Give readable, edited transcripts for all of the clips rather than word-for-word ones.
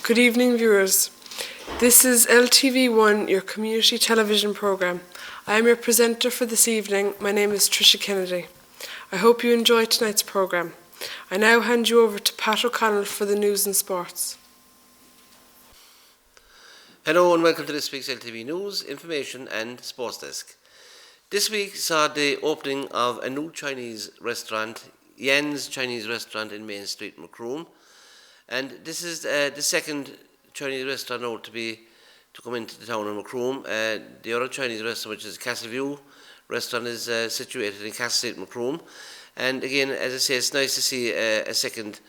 Good evening, viewers. This is LTV1, your community television programme. I am your presenter for this evening. My name is Tricia Kennedy. I hope you enjoy tonight's programme. I now hand you over to Pat O'Connell for the news and sports. Hello and welcome to this week's LTV News, Information and Sports Desk. This week saw the opening of a new Chinese restaurant, Yan's Chinese Restaurant in Main Street, Macroom. And this is the second Chinese restaurant now to come into the town of Macroom. The other Chinese restaurant, which is Castleview restaurant, is situated in Castle Street, Macroom. And again, as I say, it's nice to see a second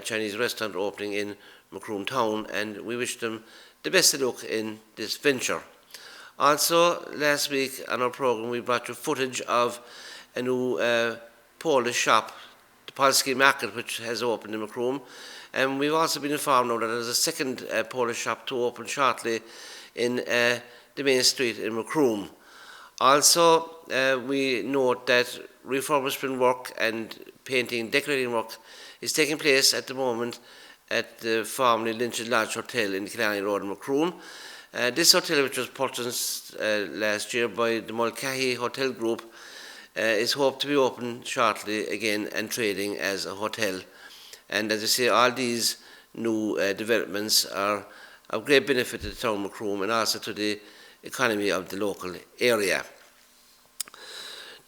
Chinese restaurant opening in Macroom town, and we wish them the best of luck in this venture. Also, last week on our programme, we brought you footage of a new Polish shop, the Polski Market, which has opened in Macroom. And we've also been informed now that there's a second Polish shop to open shortly in the main street in Macroom. Also, we note that refurbishment work and painting, decorating work is taking place at the moment at the formerly Lynch's Lodge Hotel in Killarney Road in Macroom. This hotel, which was purchased last year by the Mulcahy Hotel Group, is hoped to be open shortly again and trading as a hotel. And as I say, all these new developments are of great benefit to the town of Macroom and also to the economy of the local area.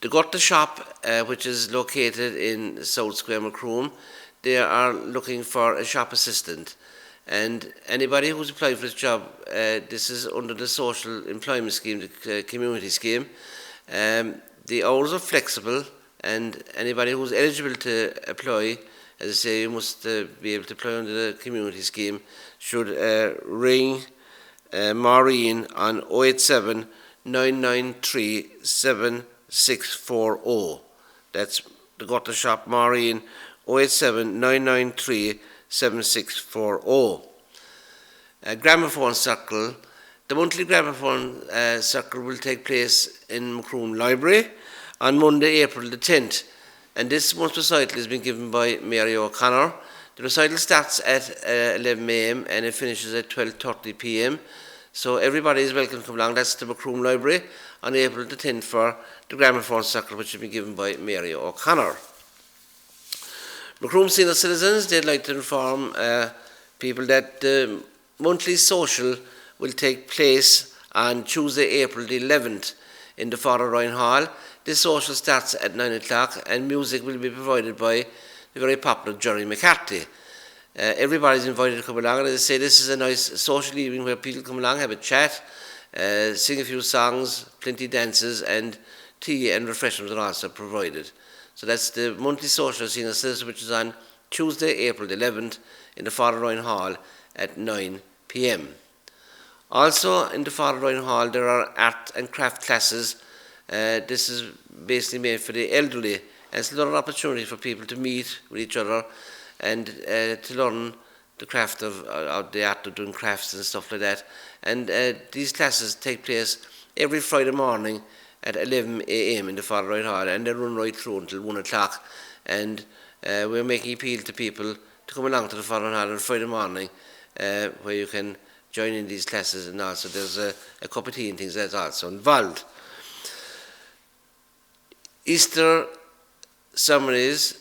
The Gutta shop, which is located in South Square, Macroom, they are looking for a shop assistant. And anybody who's applied for this job, this is under the social employment scheme, the community scheme. The hours are flexible, and anybody who's eligible to apply, as I say, you must be able to apply under the community scheme, should ring Maureen on 087 993 7640. That's the Gutta shop, Maureen, 087 993 7640. Gramophone Circle. The monthly Gramophone Circle will take place in Macroom Library on Monday, April the 10th. And this month's recital has been given by Mary O'Connor. The recital starts at 11 a.m. and it finishes at 12:30 p.m. So everybody is welcome to come along. That's the Macroom Library on April the 10th for the Gramophone Circle, which has been given by Mary O'Connor. Macroom senior citizens, they'd like to inform people that the monthly social will take place on Tuesday, April the 11th in the Father Ryan Hall. This social starts at 9 o'clock and music will be provided by the very popular Jerry McCarthy. Everybody's invited to come along, and as I say, this is a nice social evening where people come along, have a chat, sing a few songs, plenty of dances, and tea and refreshments are also provided. So that's the monthly social senior citizen, which is on Tuesday, April the 11th in the Father Ryan Hall at 9 p.m. Also in the Father Ryan Hall there are art and craft classes. This is basically made for the elderly, and it's another opportunity for people to meet with each other and to learn the craft of the art of doing crafts and stuff like that. And these classes take place every Friday morning at 11 a.m. in the Father Ryan Hall, and they run right through until 1 o'clock. And we're making appeal to people to come along to the Father Ryan Hall on Friday morning, where you can join in these classes, and also there's a cup of tea and things that's also involved. Easter ceremonies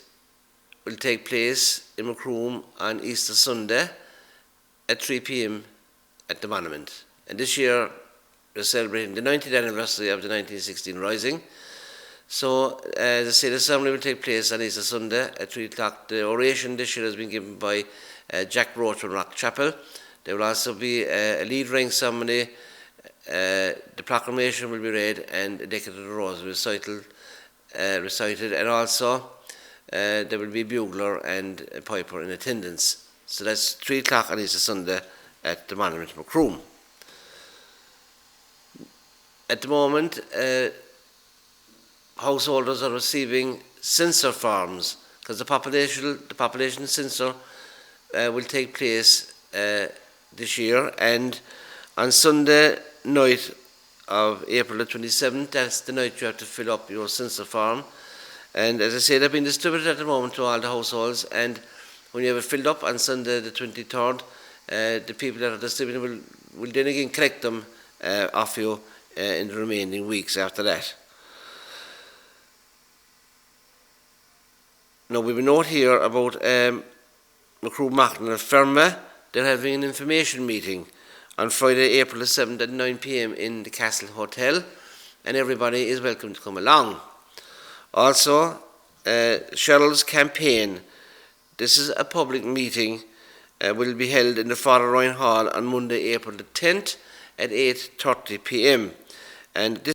will take place in Macroom on Easter Sunday at 3 p.m. at the monument. And this year we're celebrating the 90th anniversary of the 1916 Rising. So, as I say, the ceremony will take place on Easter Sunday at 3 o'clock. The oration this year has been given by Jack Roach from Rock Chapel. There will also be a lead ring ceremony. The proclamation will be read and a Decade of the Rose recited, and also there will be a bugler and a piper in attendance. So that's 3 o'clock on Easter Sunday at the Monument of Macroom. At the moment, householders are receiving censor forms because the population censor will take place this year, and on Sunday night of April the 27th, that's the night you have to fill up your censor form. And as I say, they're being distributed at the moment to all the households, and when you have it filled up on Sunday the 23rd, the people that are distributing will then again collect them off you in the remaining weeks after that. Now we have a note here about Macroom Macklin and Ferma. They're having an information meeting on Friday, April the 7th at 9 p.m. in the Castle Hotel, and everybody is welcome to come along. Also, Cheryl's campaign. This is a public meeting, will be held in the Father Ryan Hall on Monday, April the 10th at 8:30 p.m. And this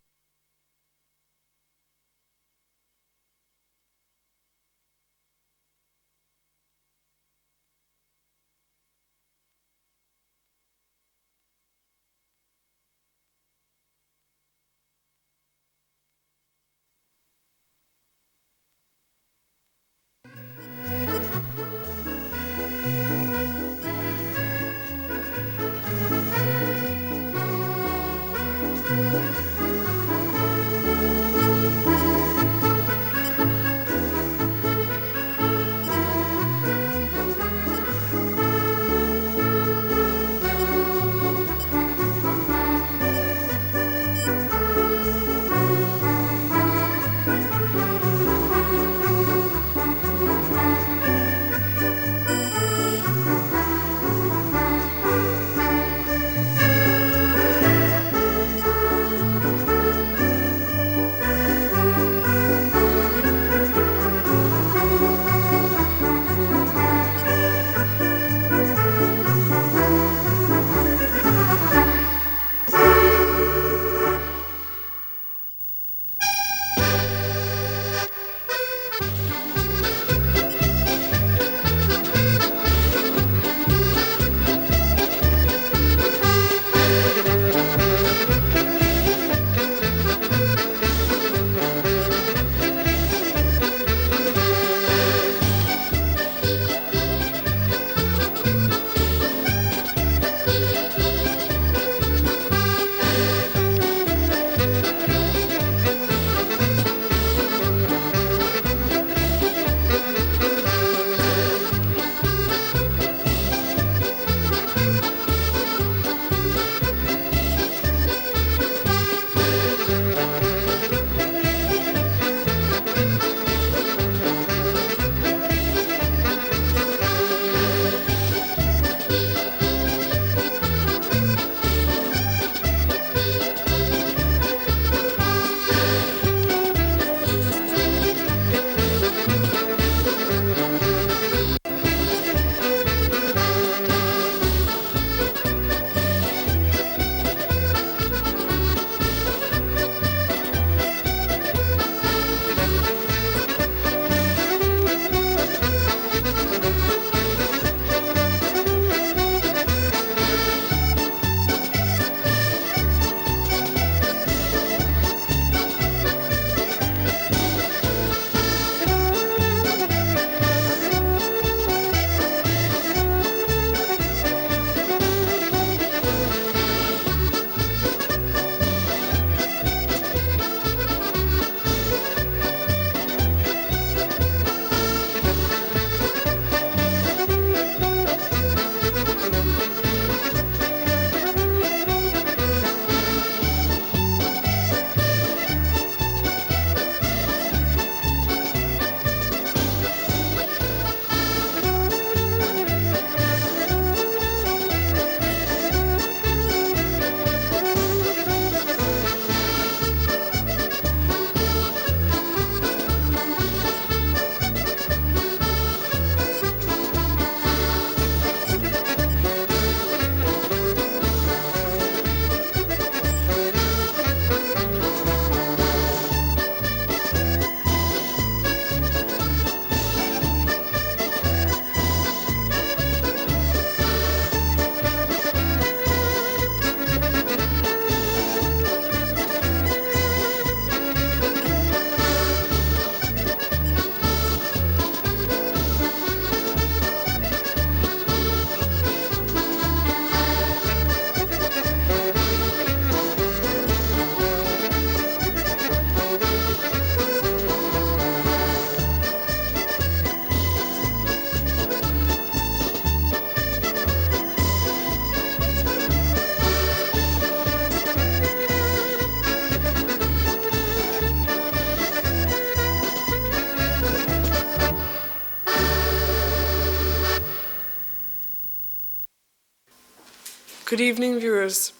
Good evening, viewers.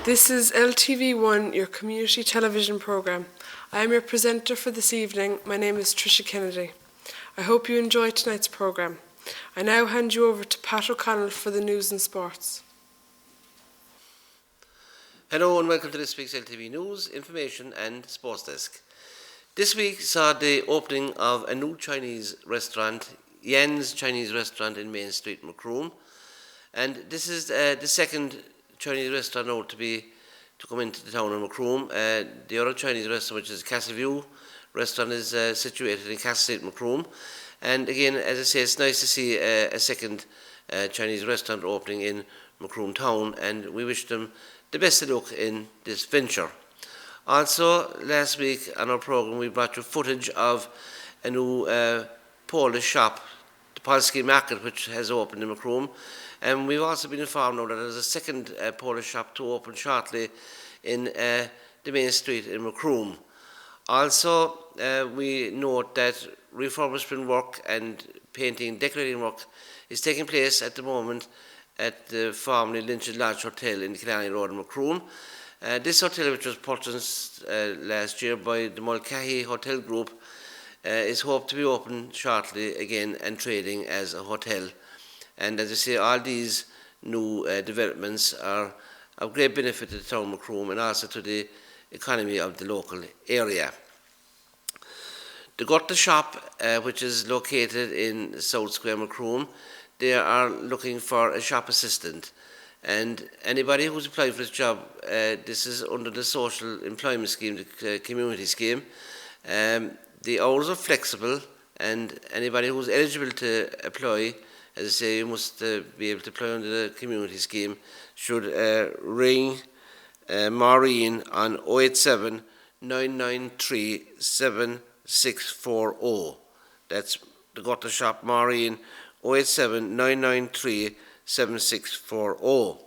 This is LTV1, your community television programme. I am your presenter for this evening. My name is Trisha Kennedy. I hope you enjoy tonight's programme. I now hand you over to Pat O'Connell for the news and sports. Hello and welcome to this week's LTV News, Information and Sports Desk. This week saw the opening of a new Chinese restaurant, Yen's Chinese Restaurant in Main Street, Macroom. And this is the second Chinese restaurant now to come into the town of Macroom. The other Chinese restaurant, which is Castleview restaurant, is situated in Castle Street, Macroom. And again, as I say, it's nice to see a second Chinese restaurant opening in Macroom town, and we wish them the best of luck in this venture. Also, last week on our programme, we brought you footage of a new Polish shop, the Polski Market, which has opened in Macroom. And we've also been informed now that there's a second Polish shop to open shortly in the main street in Macroom. Also, we note that refurbishment work and painting, decorating work is taking place at the moment at the formerly Lynch's Lodge Hotel in Killarney Road in Macroom. This hotel, which was purchased last year by the Mulcahy Hotel Group, is hoped to be open shortly again and trading as a hotel. And as I say, all these new developments are of great benefit to the town of Macroom and also to the economy of the local area. The Gutta shop, which is located in South Square, Macroom, they are looking for a shop assistant. And anybody who's applied for this job, this is under the social employment scheme, the community scheme. The hours are flexible, and anybody who's eligible to apply, as I say, you must be able to apply under the community scheme, should ring Maureen on 087 993 7640. That's the Gutta shop, Maureen, 087 993 7640.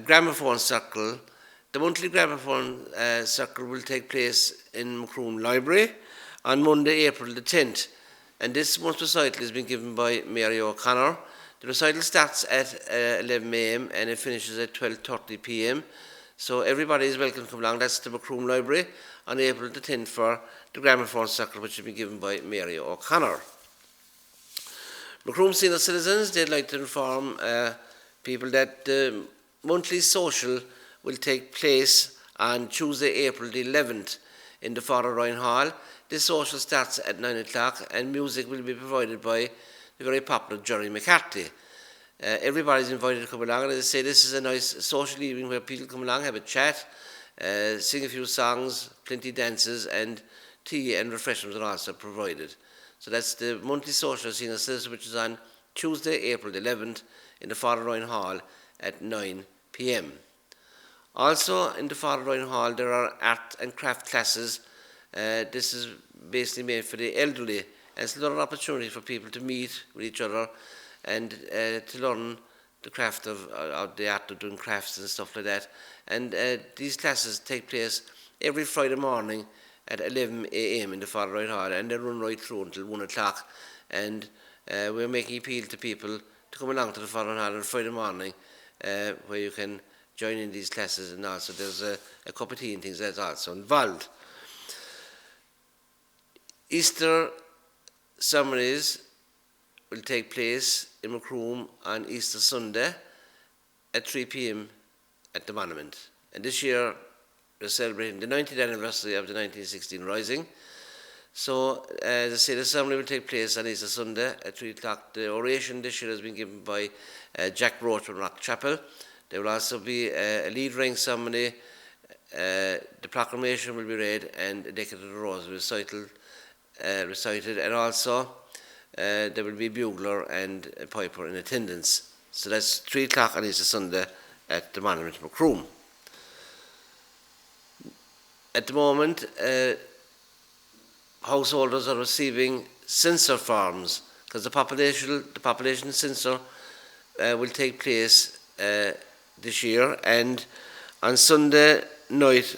Gramophone Circle. The monthly Gramophone Circle will take place in Macroom Library on Monday, April the 10th. And this month's recital has been given by Mary O'Connor. The recital starts at 11 a.m. and it finishes at 12:30 p.m. So everybody is welcome to come along. That's the Macroom Library on April the 10th for the Gramophone Circle, which has been given by Mary O'Connor. Macroom senior citizens, they'd like to inform people that the monthly social will take place on Tuesday, April the 11th in the Father Ryan Hall. This social starts at 9 o'clock and music will be provided by the very popular Jerry McCarthy. Everybody's invited to come along, and as I say, this is a nice social evening where people come along, have a chat, sing a few songs, plenty of dances, and tea and refreshments are also provided. So that's the monthly social senior citizen, which is on Tuesday, April the 11th in the Father Ryan Hall at 9 p.m. Also in the Father Ryan Hall there are art and craft classes. This is basically made for the elderly, and it's another opportunity for people to meet with each other and to learn the craft of the art of doing crafts and stuff like that. And these classes take place every Friday morning at 11 a.m. in the Father Ryan Hall, and they run right through until 1 o'clock. And we're making appeal to people to come along to the Father Ryan Hall on Friday morning, where you can join in these classes, and also there's a cup of tea and things that's also involved. Easter ceremonies will take place in Macroom on Easter Sunday at 3 p.m. at the monument. And this year we're celebrating the 90th anniversary of the 1916 Rising. So, as I say, the ceremony will take place on Easter Sunday at 3 o'clock. The oration this year has been given by Jack Roach from Rock Chapel. There will also be a lead ring ceremony. The proclamation will be read and a Decade of the Rose recited, and also there will be a bugler and a piper in attendance. So that's 3 o'clock on Easter Sunday at the Monument Macroom. At the moment, householders are receiving censor forms because the population censor will take place this year, and on Sunday night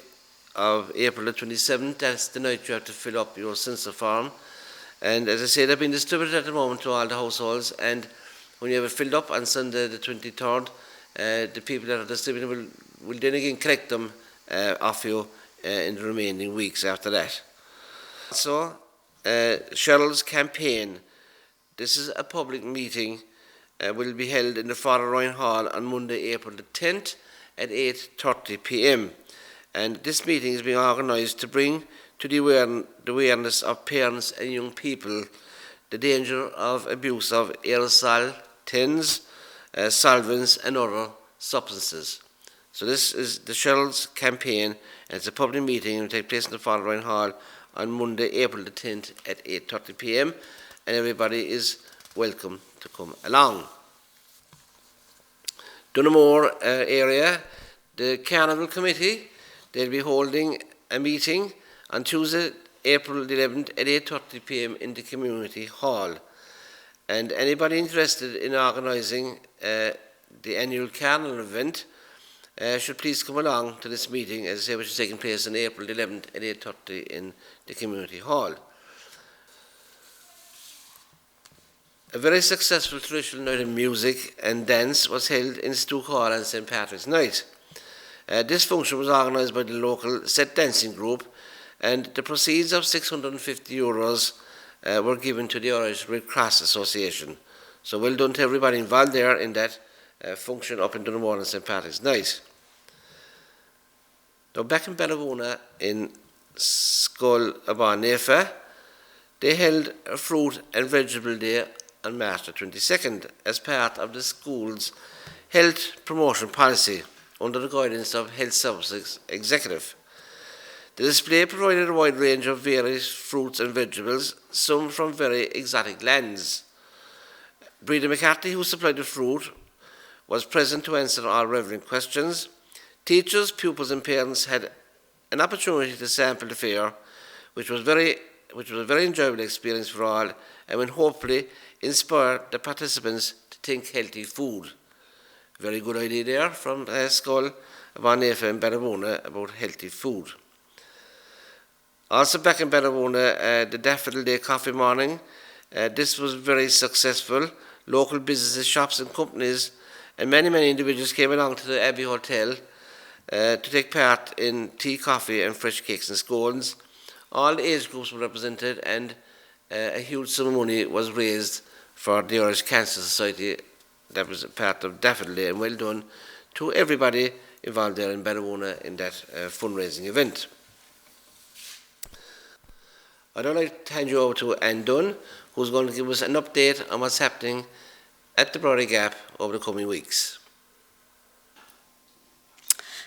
of April the 27th, that's the night you have to fill up your censor form. And as I say, they're being distributed at the moment to all the households, and when you have it filled up on Sunday the 23rd, the people that are distributing will then again collect them off you in the remaining weeks after that. So, Cheryl's campaign. This is a public meeting. Will be held in the Father Ryan Hall on Monday, April the 10th at 8:30 p.m. And this meeting is being organised to bring to the awareness of parents and young people the danger of abuse of aerosol tins, solvents and other substances. So this is the Cheryl's campaign, and it's a public meeting and will take place in the Father Ryan Hall on Monday, April the 10th at 8:30 p.m. and everybody is welcome to come along. Dunamore area, the Carnival Committee, they'll be holding a meeting on Tuesday, April the 11th at 8:30 p.m. in the Community Hall. And anybody interested in organising the annual Carnival event should please come along to this meeting, as I say, which is taking place on April the 11th at 8:30 in the Community Hall. A very successful traditional night of music and dance was held in Stoke Hall on St. Patrick's Night. This function was organised by the local set dancing group, and the proceeds of €650 were given to the Irish Red Cross Association. So well done to everybody involved there in that function up in Dunamore on St. Patrick's Night. Now back in Ballybona in Scoil Abán Nefa, they held a fruit and vegetable day on March the 22nd as part of the school's health promotion policy under the guidance of Health Services Executive. The display provided a wide range of various fruits and vegetables, some from very exotic lands. Breda McCarthy, who supplied the fruit, was present to answer all relevant questions. Teachers, pupils and parents had an opportunity to sample the fare, which was a very enjoyable experience for all, and will hopefully inspire the participants to think healthy food. Very good idea there from Scoil Abán Nefa and Ballybona about healthy food. Also back in Ballybona, the Daffodil Day Coffee Morning. This was very successful. Local businesses, shops and companies and many individuals came along to the Abbey Hotel to take part in tea, coffee and fresh cakes and scones. All age groups were represented, and a huge sum of money was raised for the Irish Cancer Society. That was a part of Daffodil Day, and well done to everybody involved there in Ballybona in that fundraising event. I'd like to hand you over to Anne Dunn, who's going to give us an update on what's happening at the Brody Gap over the coming weeks.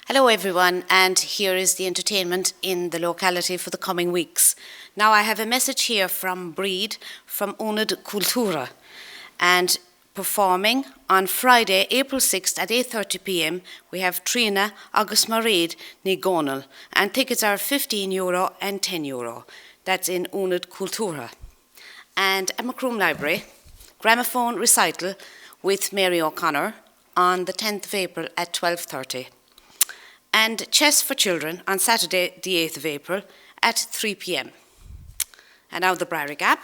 Hello everyone, and here is the entertainment in the locality for the coming weeks. Now I have a message here from Breed, from Untitled Chapter, and performing on Friday, April 6th at 8:30 p.m. we have Trina Agus Marid ní Gonal, and tickets are €15 and €10. That's in Untitled Chapter. And at Macroom Library, gramophone recital with Mary O'Connor on the 10th of April at 12:30. And chess for children on Saturday, the 8th of April at 3 p.m. And now the Brary Gap.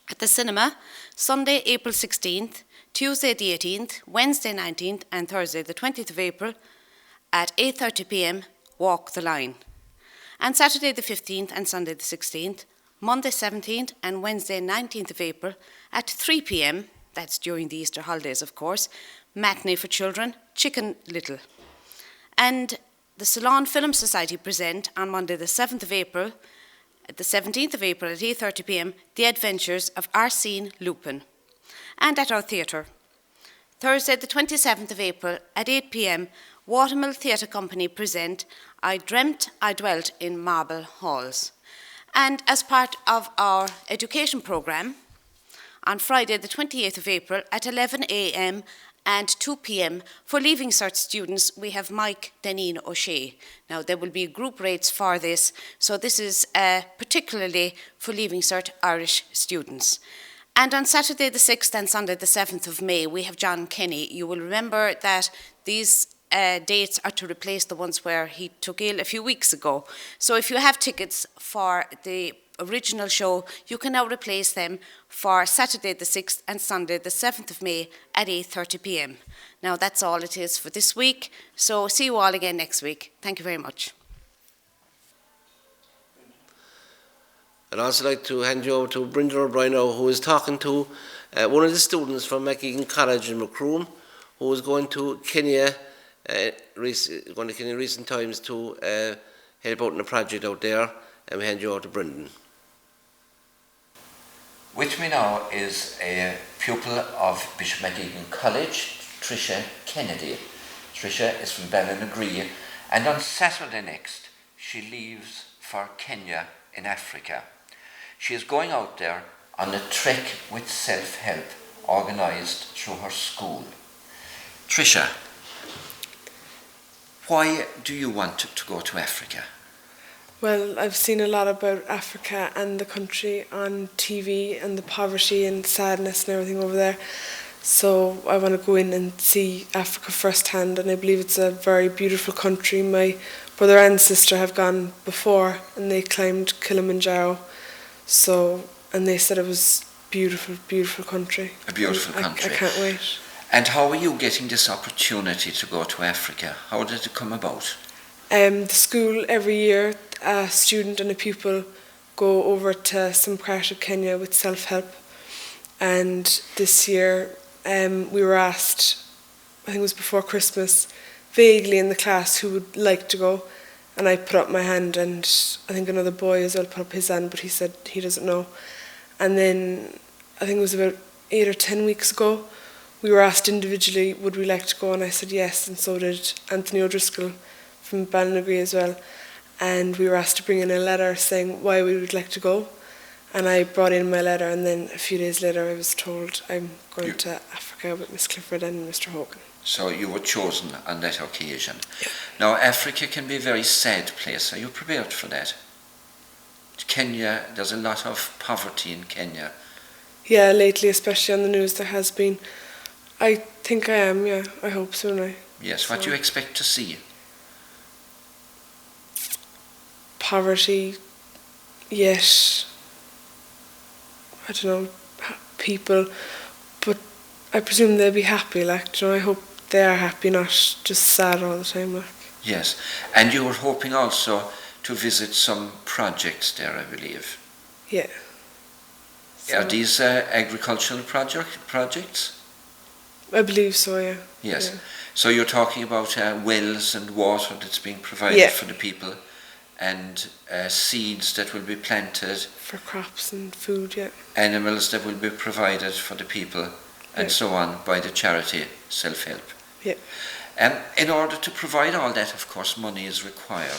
At the cinema, Sunday, April 16th, Tuesday the 18th, Wednesday 19th and Thursday the 20th of April at 8:30 p.m, Walk the Line. And Saturday the 15th and Sunday the 16th, Monday 17th and Wednesday 19th of April at 3 p.m, that's during the Easter holidays of course, matinee for children, Chicken Little. And the Ceylon Film Society present on Monday the 7th of April, the 17th of April at 8:30 p.m, The Adventures of Arsène Lupin. And at our theatre, Thursday the 27th of April at 8 p.m, Watermill Theatre Company present I Dreamt I Dwelt in Marble Halls. And as part of our education programme, on Friday the 28th of April at 11 a.m, and 2 p.m. for Leaving Cert students, we have Mike, Deneen O'Shea. Now, there will be group rates for this, so this is particularly for Leaving Cert Irish students. And on Saturday the 6th and Sunday the 7th of May, we have John Kenny. You will remember that these dates are to replace the ones where he took ill a few weeks ago. So if you have tickets for the original show, you can now replace them for Saturday the 6th and Sunday the 7th of May at 8:30 p.m. Now that's all it is for this week, so see you all again next week. Thank you very much. I'd also like to hand you over to Brenda O'Brien now, who is talking to one of the students from McEgan College in Macroom, who is going to Kenya, recent times to help out in a project out there, and we hand you over to Brendan. With me now is a pupil of Bishop McEgan College, Tricia Kennedy. Tricia is from Ballinagree, and on Saturday next she leaves for Kenya in Africa. She is going out there on a trek with self-help organised through her school. Tricia, why do you want to go to Africa? Well, I've seen a lot about Africa and the country on TV and the poverty and sadness and everything over there. So I want to go in and see Africa firsthand, and I believe it's a very beautiful country. My brother and sister have gone before and they climbed Kilimanjaro. And they said it was beautiful, beautiful country. A beautiful country. I can't wait. And how are you getting this opportunity to go to Africa? How did it come about? The school, every year, a student and a pupil go over to some part of Kenya with self-help. And this year we were asked, I think it was before Christmas, vaguely in the class who would like to go. And I put up my hand, and I think another boy as well put up his hand, but he said he doesn't know. And then I think it was about 8 or 10 weeks ago, we were asked individually, would we like to go? And I said yes, and so did Anthony O'Driscoll from Ballinagree as well. And we were asked to bring in a letter saying why we would like to go. And I brought in my letter, and then a few days later I was told I'm going to Africa with Miss Clifford and Mr. Hogan. So you were chosen on that occasion. Yeah. Now, Africa can be a very sad place. Are you prepared for that? Kenya, there's a lot of poverty in Kenya. Yeah, lately, especially on the news, there has been. I think I am, yeah. I hope so now. Yes, what do you expect to see? Poverty, yet, I don't know, people, but I presume they'll be happy, like, you know, I hope they are happy, not just sad all the time, like. Yes, and you were hoping also to visit some projects there, I believe. Yeah. Are these agricultural projects? I believe so, yeah. Yes. Yeah. So you're talking about wells and water that's being provided for the people, and seeds that will be planted. For crops and food, yeah. Animals that will be provided for the people, and so on, by the charity self-help. Yeah. In order to provide all that, of course, money is required.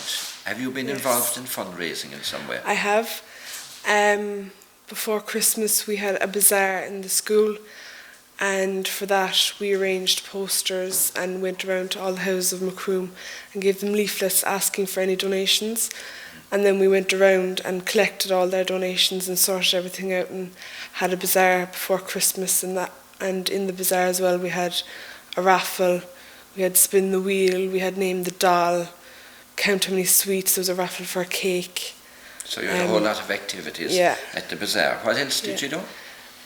Have you been involved in fundraising in some way? I have. Before Christmas we had a bazaar in the school, and for that we arranged posters and went around to all the houses of Macroom and gave them leaflets asking for any donations. And then we went around and collected all their donations and sorted everything out and had a bazaar before Christmas, and in the bazaar as well we had a raffle, we had spin the wheel, we had name the doll, count how many sweets, there was a raffle for a cake. So you had a whole lot of activities at the bazaar. What else did you do?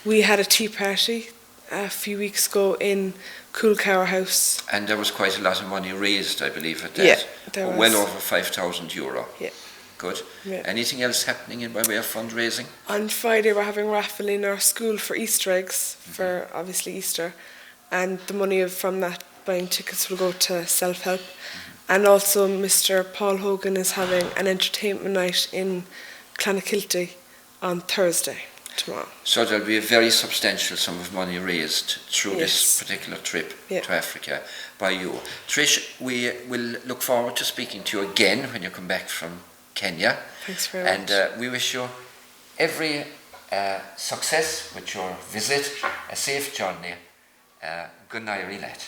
We had a tea party a few weeks ago in Coolcower House. And there was quite a lot of money raised, I believe, at that. Yeah, there was. Well over €5,000. Yeah. Good. Yeah. Anything else happening by way of fundraising? On Friday we're having a raffle in our school for Easter eggs, for obviously Easter, and the money from that buying tickets will go to self-help. And also Mr. Paul Hogan is having an entertainment night in Clonakilty on Thursday, tomorrow. So there'll be a very substantial sum of money raised through this particular trip to Africa by you. Trish, we will look forward to speaking to you again when you come back from Kenya. Thanks very much. And we wish you every success with your visit, a safe journey. Good night, Rilet.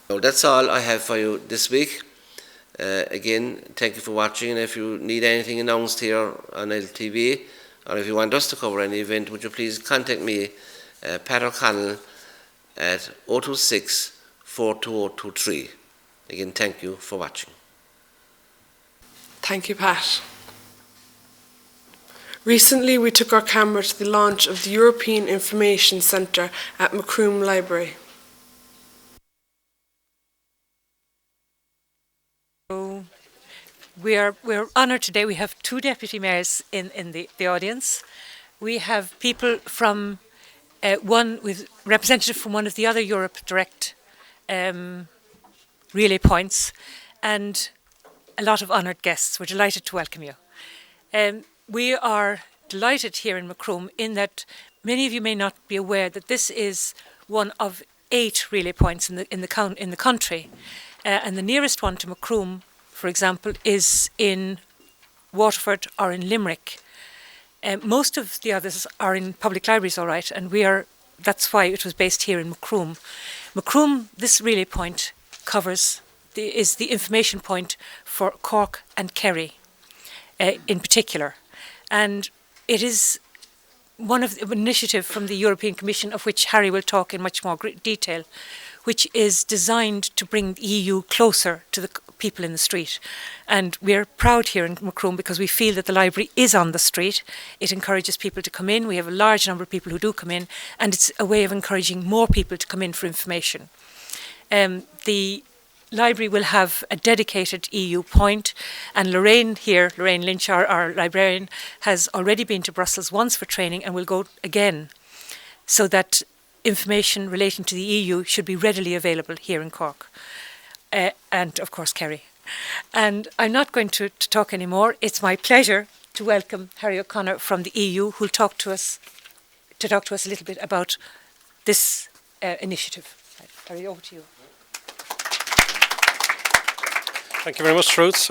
Well, that's all I have for you this week. Again, thank you for watching, and if you need anything announced here on LTV, or if you want us to cover any event, would you please contact me, Pat O'Connell, at 026 42023. Again, thank you for watching. Thank you, Pat. Recently, we took our camera to the launch of the European Information Centre at Macroom Library. We're honoured today. We have two deputy mayors in the audience. We have people from one with representative from one of the other Europe Direct relay points, and a lot of honoured guests. We're delighted to welcome you. We are delighted here in Macroom in that many of you may not be aware that this is one of 8 relay points in the country, and the nearest one to Macroom, for example, is in Waterford or in Limerick. Most of the others are in public libraries, all right, and that's why it was based here in Macroom. Macroom, this relay point is the information point for Cork and Kerry in particular. And it is one of the initiative from the European Commission, of which Harry will talk in much more detail, which is designed to bring the EU closer to the people in the street. And we're proud here in Macroom because we feel that the library is on the street. It encourages people to come in. We have a large number of people who do come in, and it's a way of encouraging more people to come in for information. The library will have a dedicated EU point, and Lorraine Lynch, our librarian, has already been to Brussels once for training and will go again, so that information relating to the EU should be readily available here in Cork, and of course Kerry. And I'm not going to talk anymore. It's my pleasure to welcome Harry O'Connor from the EU, who'll talk to us a little bit about this initiative. Harry, over to you. Thank you very much, Ruth.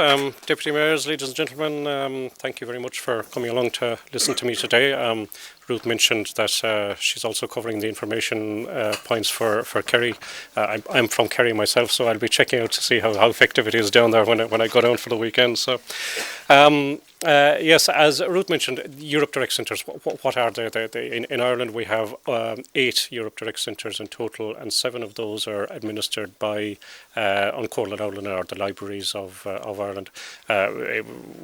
Deputy Mayors, ladies and gentlemen, thank you very much for coming along to listen to me today. Ruth mentioned that she's also covering the information points for Kerry. I'm from Kerry myself, so I'll be checking out to see how effective it is down there when I go down for the weekend. So, yes, as Ruth mentioned, Europe Direct Centres, what are they? In Ireland we have 8 Europe Direct Centres in total, and 7 of those are administered by An Comhairle Amhlainn, or the libraries of Ireland.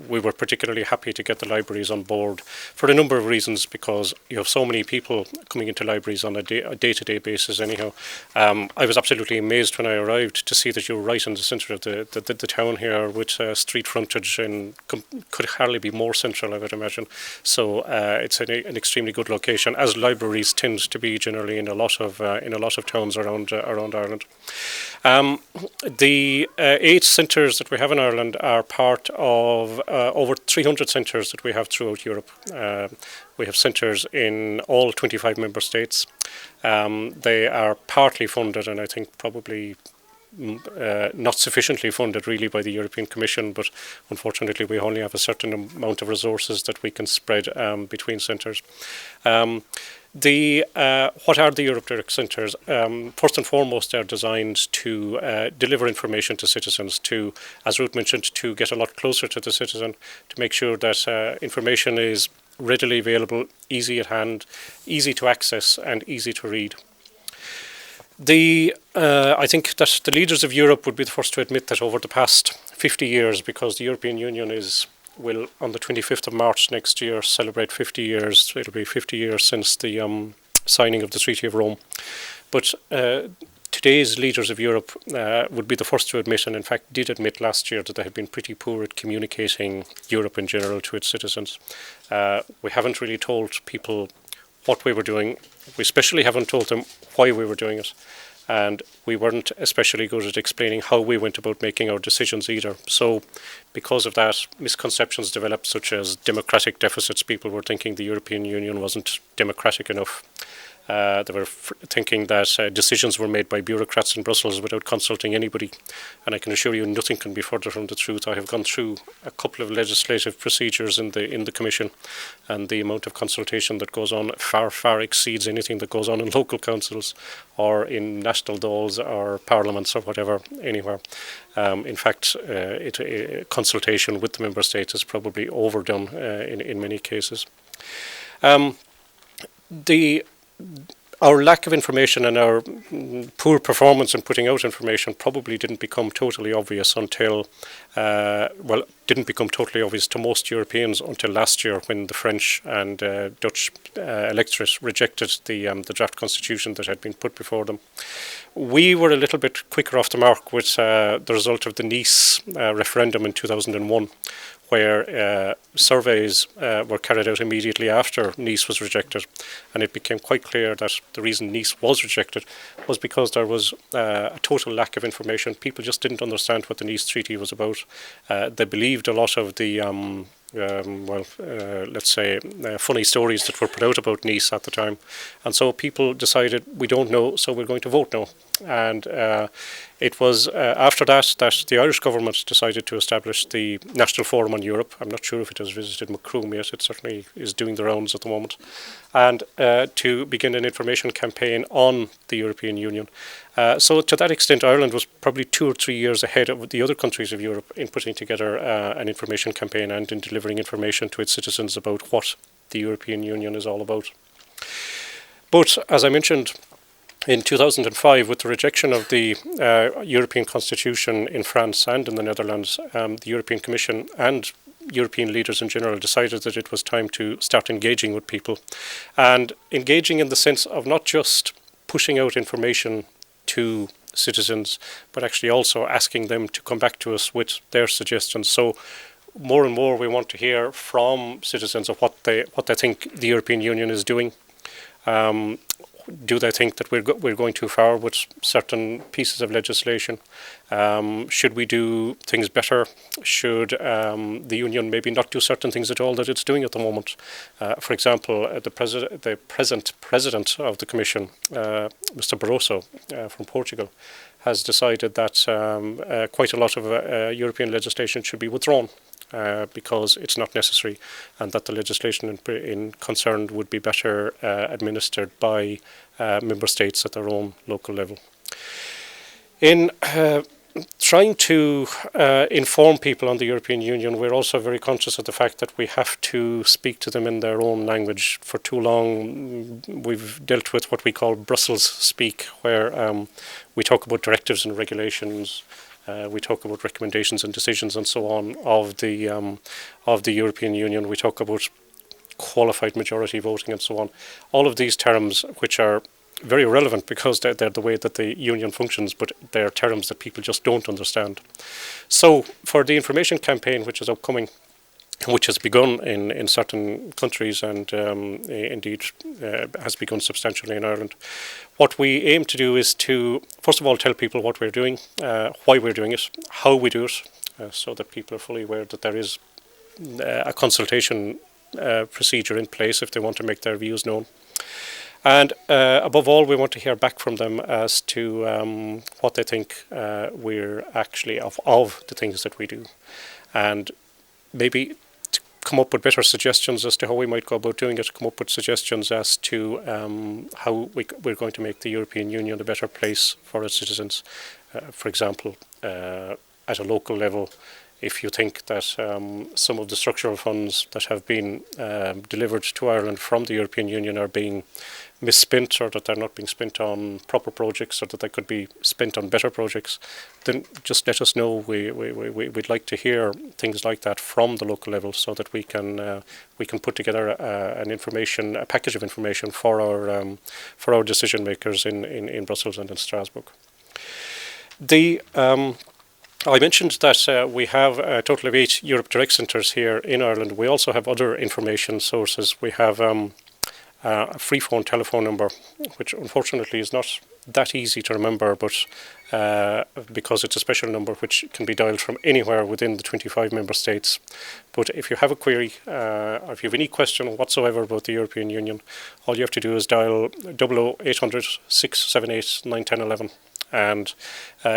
We were particularly happy to get the libraries on board for a number of reasons, because you have so many people coming into libraries on a day-to-day basis anyhow. I was absolutely amazed when I arrived to see that you were right in the centre of the town here, with street frontage, and could hardly be more central, I would imagine. So it's an extremely good location, as libraries tend to be generally in a lot of towns around Ireland. The 8 centres that we have in Ireland are part of over 300 centres that we have throughout Europe. We have centres in all 25 member states. They are partly funded, and I think probably not sufficiently funded really by the European Commission, but unfortunately we only have a certain amount of resources that we can spread between centres. What are the Europe Direct Centres? First and foremost, they're designed to deliver information to citizens, to, as Ruth mentioned, to get a lot closer to the citizen, to make sure that information is readily available, easy at hand, easy to access, and easy to read. I think that the leaders of Europe would be the first to admit that over the past 50 years, because the European Union will on the 25th of March next year celebrate 50 years. It'll be 50 years since the signing of the Treaty of Rome. But today's leaders of Europe would be the first to admit, and in fact did admit last year, that they had been pretty poor at communicating Europe in general to its citizens. We haven't really told people what we were doing. We especially haven't told them why we were doing it. And we weren't especially good at explaining how we went about making our decisions either. So because of that, misconceptions developed, such as democratic deficits. People were thinking the European Union wasn't democratic enough. They were thinking that decisions were made by bureaucrats in Brussels without consulting anybody. And I can assure you nothing can be further from the truth. I have gone through a couple of legislative procedures in the Commission, and the amount of consultation that goes on far exceeds anything that goes on in local councils or in national Dáils or parliaments or whatever, anywhere. In fact, consultation with the member states is probably overdone in many cases. Our lack of information and our poor performance in putting out information probably didn't become totally obvious until, didn't become totally obvious to most Europeans until last year, when the French and Dutch electorate rejected the draft constitution that had been put before them. We were a little bit quicker off the mark with the result of the Nice referendum in 2001, where surveys were carried out immediately after Nice was rejected, and it became quite clear that the reason Nice was rejected was because there was a total lack of information. People just didn't understand what the Nice Treaty was about. They believed a lot of the funny stories that were put out about Nice at the time, and so people decided, we don't know, so we're going to vote no. And it was after that the Irish government decided to establish the National Forum on Europe. I'm not sure if it has visited Macroom yet. It certainly is doing the rounds at the moment. And to begin an information campaign on the European Union. So to that extent, Ireland was probably 2 or 3 years ahead of the other countries of Europe in putting together an information campaign and in delivering information to its citizens about what the European Union is all about. But as I mentioned, in 2005, with the rejection of the European Constitution in France and in the Netherlands, the European Commission and European leaders in general decided that it was time to start engaging with people, and engaging in the sense of not just pushing out information to citizens, but actually also asking them to come back to us with their suggestions. So more and more we want to hear from citizens of what they think the European Union is doing. Do they think that we're going too far with certain pieces of legislation? Should we do things better? Should the Union maybe not do certain things at all that it's doing at the moment? For example, the present President of the Commission, Mr. Barroso from Portugal, has decided that quite a lot of European legislation should be withdrawn. Because it's not necessary, and that the legislation in concern would be better administered by member states at their own local level. In trying to inform people on the European Union, we're also very conscious of the fact that we have to speak to them in their own language. For too long, we've dealt with what we call Brussels speak, where we talk about directives and regulations. We talk about recommendations and decisions and so on of the European Union. We talk about qualified majority voting and so on. All of these terms, which are very relevant because they're the way that the Union functions, but they're terms that people just don't understand. So for the information campaign, which is upcoming, which has begun in certain countries and indeed has begun substantially in Ireland. What we aim to do is to, first of all, tell people what we're doing, why we're doing it, how we do it, so that people are fully aware that there is a consultation procedure in place if they want to make their views known. And above all, we want to hear back from them as to what they think we're actually of the things that we do. And maybe come up with better suggestions as to how we might go about doing it, come up with suggestions as to how we're going to make the European Union a better place for its citizens. For example, at a local level, if you think that some of the structural funds that have been delivered to Ireland from the European Union are being misspent, or that they're not being spent on proper projects, or that they could be spent on better projects, then just let us know. We'd like to hear things like that from the local level, so that we can put together a package of information for our decision makers in Brussels and in Strasbourg. I mentioned that we have a total of 8 Europe Direct Centres here in Ireland. We also have other information sources. We have a free phone telephone number, which unfortunately is not that easy to remember, but because it's a special number which can be dialed from anywhere within the 25 member states. But if you have a query, or if you have any question whatsoever about the European Union, all you have to do is dial 00800 678 91011. And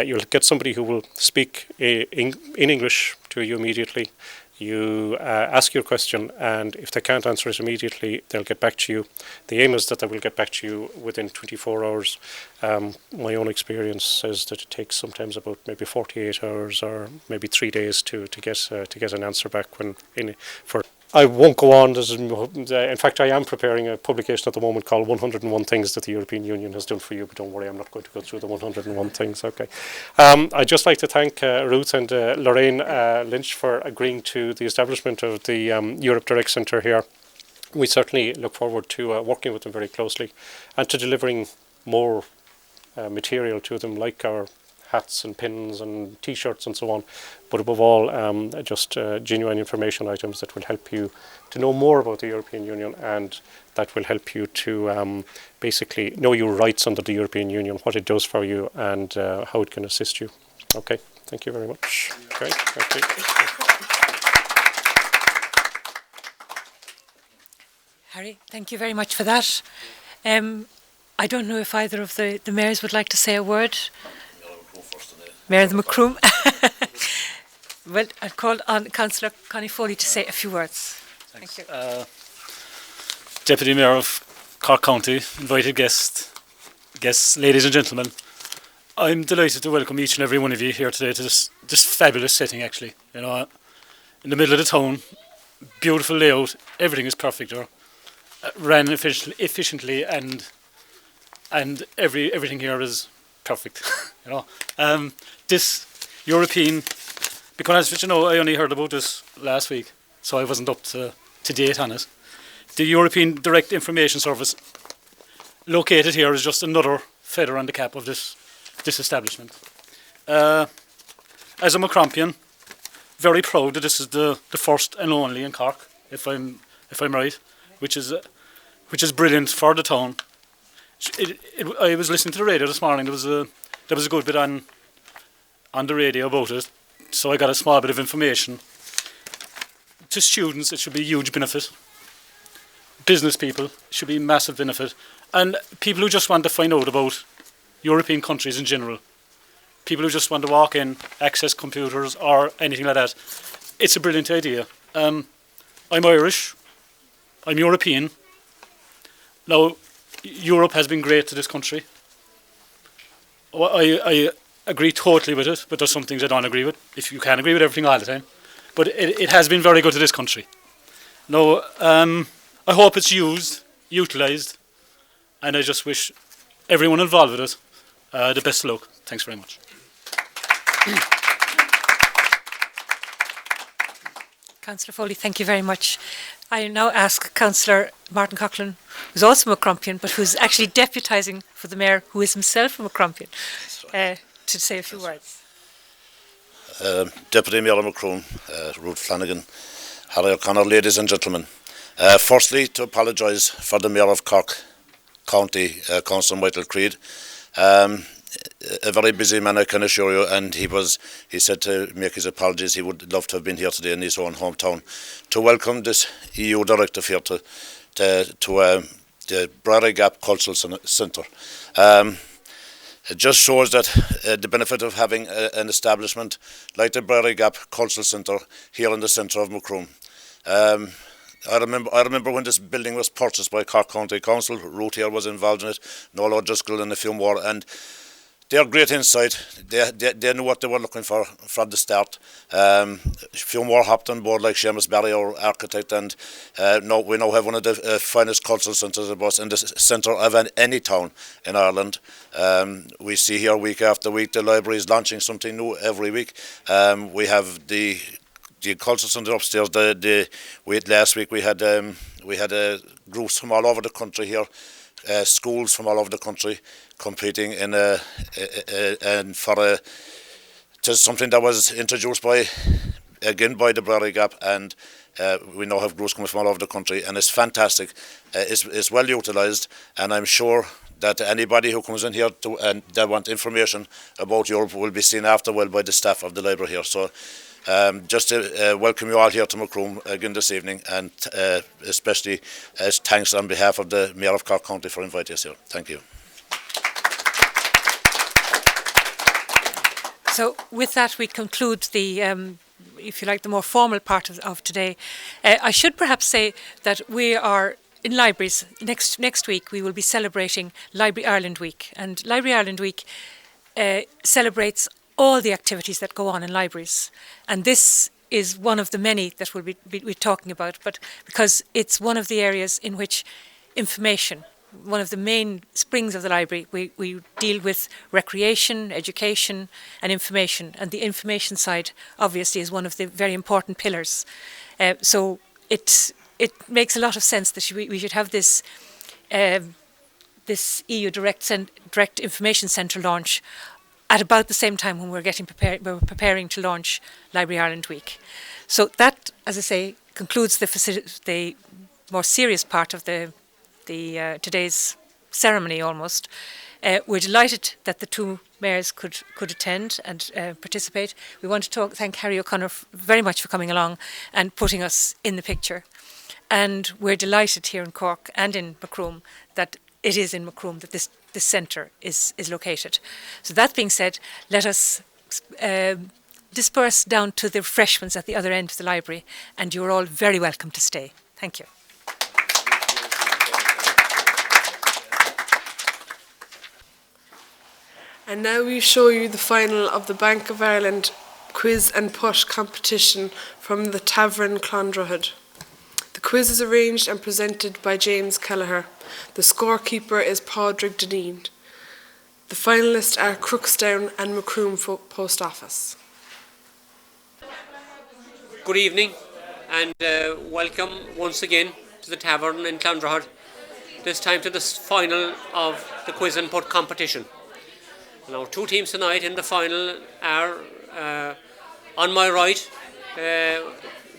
you'll get somebody who will speak in English to you immediately. You ask your question, and if they can't answer it immediately, they'll get back to you. The aim is that they will get back to you within 24 hours. My own experience says that it takes sometimes about maybe 48 hours or maybe 3 days to get an answer back for I won't go on. In fact, I am preparing a publication at the moment called 101 Things that the European Union has done for you, but don't worry, I'm not going to go through the 101 things. Okay. I'd just like to thank Ruth and Lorraine Lynch for agreeing to the establishment of the Europe Direct Centre here. We certainly look forward to working with them very closely and to delivering more material to them, like our hats and pins and T-shirts and so on, but above all just genuine information items that will help you to know more about the European Union, and that will help you to basically know your rights under the European Union, what it does for you, and how it can assist you. Okay, thank you very much. Okay, thank you. Harry, thank you very much for that. I don't know if either of the mayors would like to say a word. Mayor of Macroom. Well, I'll call on Councillor Connie Foley to say a few words. Thanks. Thank you. Deputy Mayor of Cork County, invited guests, ladies and gentlemen. I'm delighted to welcome each and every one of you here today to this fabulous setting, actually. You know, in the middle of the town, beautiful layout, everything is perfect here. Ran efficiently, and everything here is perfect. You know, this European, because you know, I only heard about this last week, so I wasn't up to date on it. The European Direct Information Service, located here, is just another feather on the cap of this establishment. As a Macrompian, very proud that this is the first and only in Cork, if I'm right, which is brilliant for the town. I was listening to the radio this morning. There was a good bit on the radio about it, so I got a small bit of information. To students, it should be a huge benefit. Business people, it should be a massive benefit, and people who just want to find out about European countries in general. People who just want to walk in, access computers or anything like that. It's a brilliant idea. I'm Irish. I'm European. Now, Europe has been great to this country. I agree totally with it, but there's some things I don't agree with. If you can't agree with everything all the time. But it has been very good to this country. Now, I hope it's utilised, and I just wish everyone involved with it the best of luck. Thanks very much. Councillor Foley, thank you very much. I now ask Councillor Martin Coughlin, who's also a Macrompian, but who's actually deputising for the Mayor, who is himself a Macrompian, to say a few words. Deputy Mayor of Macroom, Ruth Flanagan, Harry O'Connor, ladies and gentlemen. Firstly, to apologise for the Mayor of Cork County, Councillor Michael Creed. A very busy man, I can assure you, and he said to make his apologies. He would love to have been here today in his own hometown to welcome this EU directive here to the Brary Gap Cultural Centre. It just shows that the benefit of having an establishment like the Brary Gap Cultural Centre here in the centre of Macroom. I remember when this building was purchased by Cork County Council. Ruth here was involved in it, Nola Driscoll and a few more, and they're great insight. They knew what they were looking for from the start. A few more hopped on board, like Seamus Barry, our architect, and we now have one of the finest cultural centres in the centre of any town in Ireland. We see here week after week the library is launching something new every week. We have the cultural centre upstairs. Last week we had groups from all over the country here, schools from all over the country competing to something that was introduced by the Brary Gap, and we now have groups coming from all over the country, and it's fantastic. It's well utilised, and I'm sure that anybody who comes in here and that want information about Europe will be seen after well by the staff of the library here. So just to welcome you all here to Macroom again this evening, and especially thanks on behalf of the Mayor of Cork County for inviting us here. Thank you. So with that, we conclude the, if you like, the more formal part of today. I should perhaps say that we are in libraries. Next week we will be celebrating Library Ireland Week, and Library Ireland Week celebrates all the activities that go on in libraries. And this is one of the many that we'll be talking about, but because it's one of the areas in which information, one of the main springs of the library, we deal with recreation, education and information, and the information side obviously is one of the very important pillars. So it makes a lot of sense that we should have this this EU Direct Information Centre launch at about the same time when we're preparing to launch Library Ireland Week. So that, as I say, concludes the more serious part of the today's ceremony almost. We're delighted that the two mayors could attend and participate. We want to thank Harry O'Connor very much for coming along and putting us in the picture. And we're delighted here in Cork and in Macroom that it is in Macroom that this centre is located. So that being said, let us disperse down to the refreshments at the other end of the library, and you're all very welcome to stay. Thank you. And now we show you the final of the Bank of Ireland quiz and putt competition from the Tavern Clondrahood. The quiz is arranged and presented by James Kelleher. The scorekeeper is Padraig Deneen. The finalists are Crookstown and Macroom Post Office. Good evening and welcome once again to the Tavern in Clondrahood, this time to the final of the quiz and putt competition. Now, two teams tonight in the final are on my right,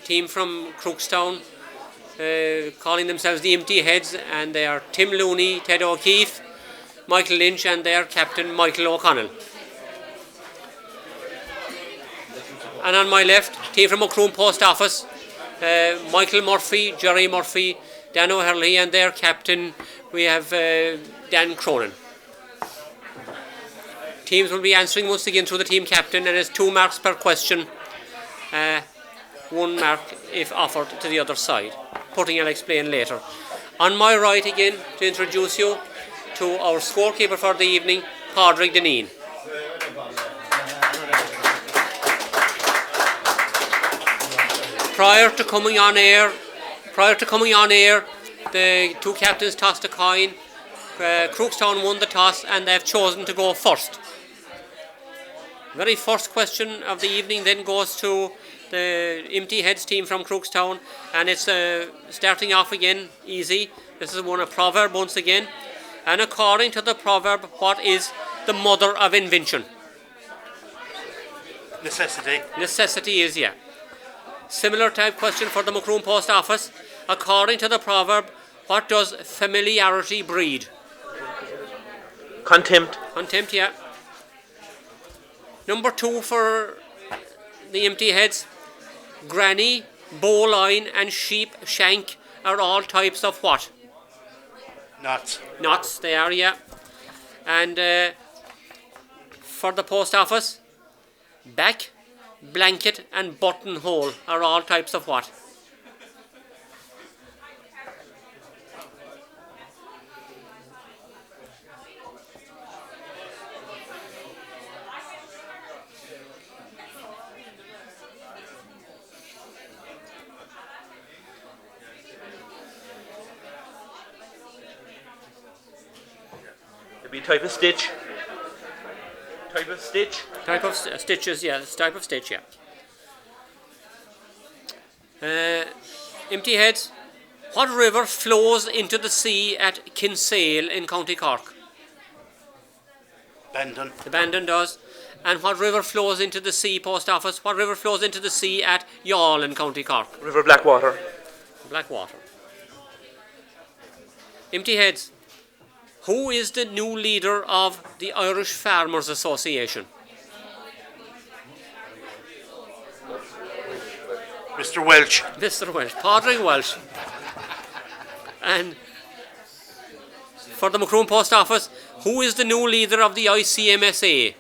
team from Crookstown, calling themselves the Empty Heads, and they are Tim Looney, Ted O'Keefe, Michael Lynch and their captain Michael O'Connell. And on my left, team from Macroom Post Office, Michael Murphy, Jerry Murphy, Dan O'Hurley and their captain we have Dan Cronin. Teams will be answering once again through the team captain, and it's 2 marks per question, 1 mark if offered to the other side. Putting I'll explain later. On my right again, to introduce you to our scorekeeper for the evening, Padraig Deneen. Prior to coming on air, the two captains tossed a coin. Crookstown won the toss and they've chosen to go first. Very first question of the evening then goes to the Empty Heads team from Crookstown, and it's starting off again easy. This is a proverb once again, and according to the proverb, what is the mother of invention? Necessity. Necessity is, yeah. Similar type question for the Macroom Post Office. According to the proverb, what does familiarity breed? Contempt. Contempt, yeah. Number 2 for the Empty Heads. Granny, bowline and sheep shank are all types of what? Knots. Knots, they are, yeah. And for the Post Office, back, blanket and buttonhole are all types of what? Be type of stitch. Type of stitch. Type of stitches, yeah. It's type of stitch, yeah. Empty Heads. What river flows into the sea at Kinsale in County Cork? Bandon. The Bandon does. And what river flows into the sea, Post Office? What river flows into the sea at Youghal in County Cork? River Blackwater. Blackwater. Empty Heads. Who is the new leader of the Irish Farmers Association? Mr. Welch. Mr. Welch. Padraig Welch. And for the Macroom Post Office, who is the new leader of the ICMSA?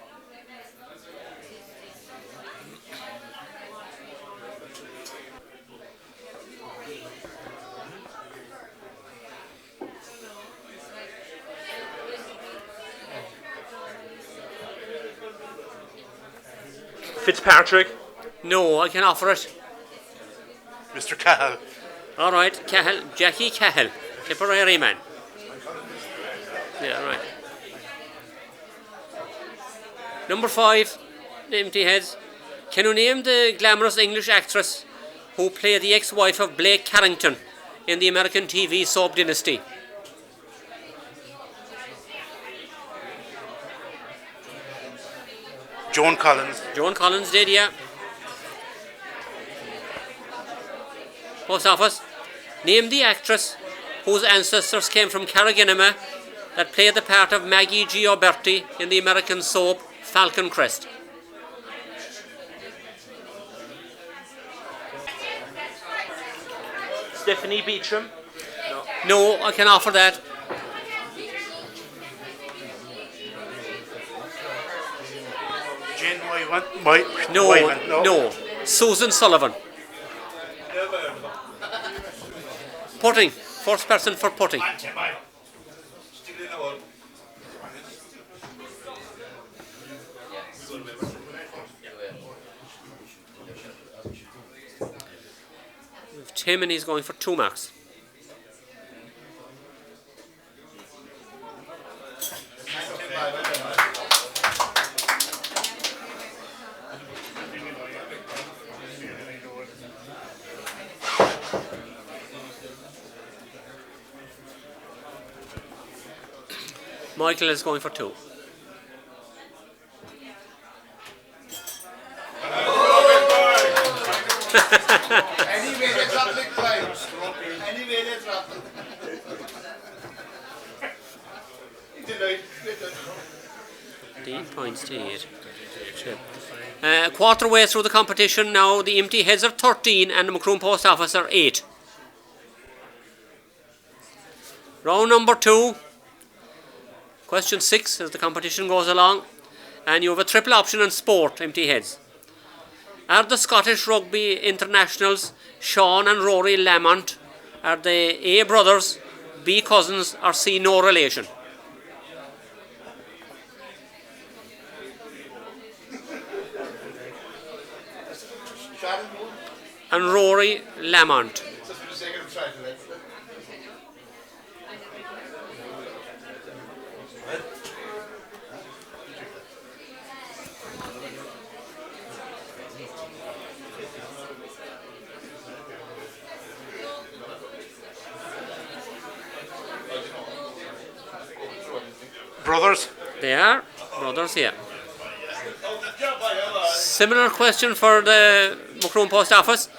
Fitzpatrick. No, I can offer it. Mr. Cahill. All right, Cahill, Jackie Cahill, Tipperary man. Yeah, right. Number 5, empty heads. Can you name the glamorous English actress who played the ex-wife of Blake Carrington in the American TV soap Dynasty? Joan Collins. Joan Collins did, yeah. Post office. Name the actress whose ancestors came from Carriganima that played the part of Maggie Gioberti in the American soap Falcon Crest. Stephanie Beecham. No, I can offer that. Jane Wyman. No. Susan Sullivan. Putting. First person for putting. Tim and he's going for 2 marks. Michael is going for 2. Anyway, that's not big claims. Anyway, that's not. Points to 8. Quarter way through the competition now. The empty heads are 13 and the Macroom Post Office are 8. Round number 2. Question 6 as the competition goes along. And you have a triple option on sport, empty heads. Are the Scottish rugby internationals Sean and Rory Lamont, are they A brothers, B cousins or C no relation? And Rory Lamont. Brothers. They are brothers, yeah. Similar question for the Macroom Post Office.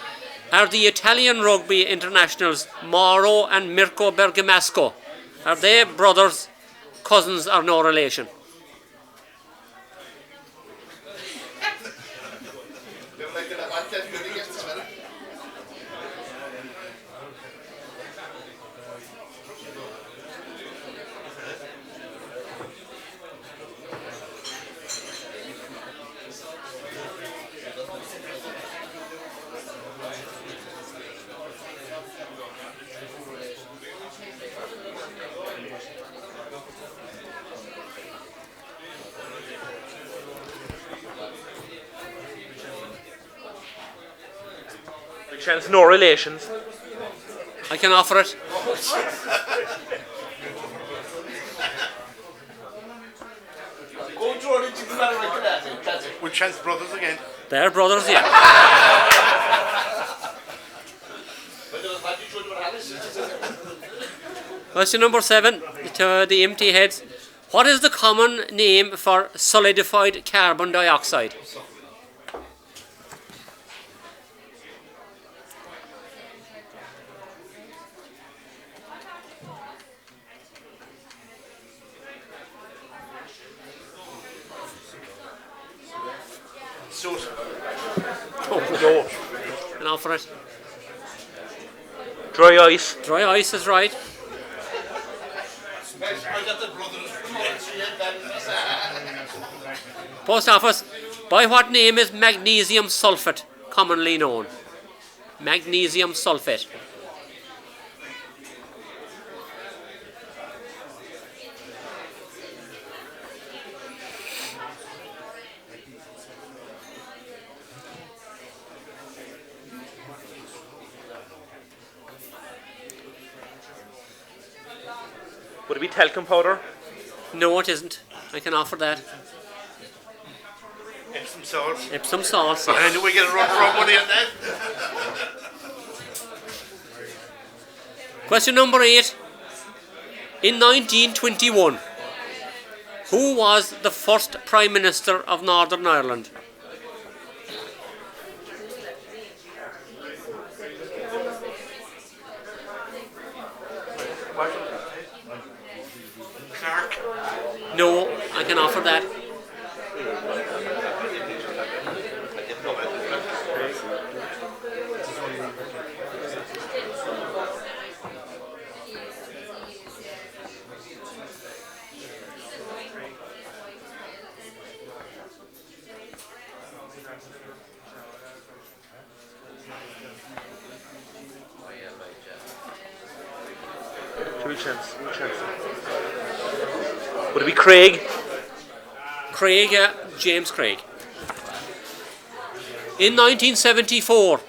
Are the Italian rugby internationals Mauro and Mirko Bergamasco, are they brothers, cousins or no relation? Chance no relations. I can offer it. We'll chance brothers again. They're brothers, yeah. Question number 7 to the empty heads. What is the common name for solidified carbon dioxide? Soot. Oh, no. And offer it. Dry ice. Dry ice is right. Post office. By what name is magnesium sulfate commonly known? Magnesium sulfate. Would it be talcum powder? No, it isn't. I can offer that. Epsom salt. Epsom salts. I knew we get a run for our money on that. Question number 8. In 1921, who was the first Prime Minister of Northern Ireland? Clark. No, I can offer that. Chance. Would it be Craig? Craig, yeah, James Craig. In 1974,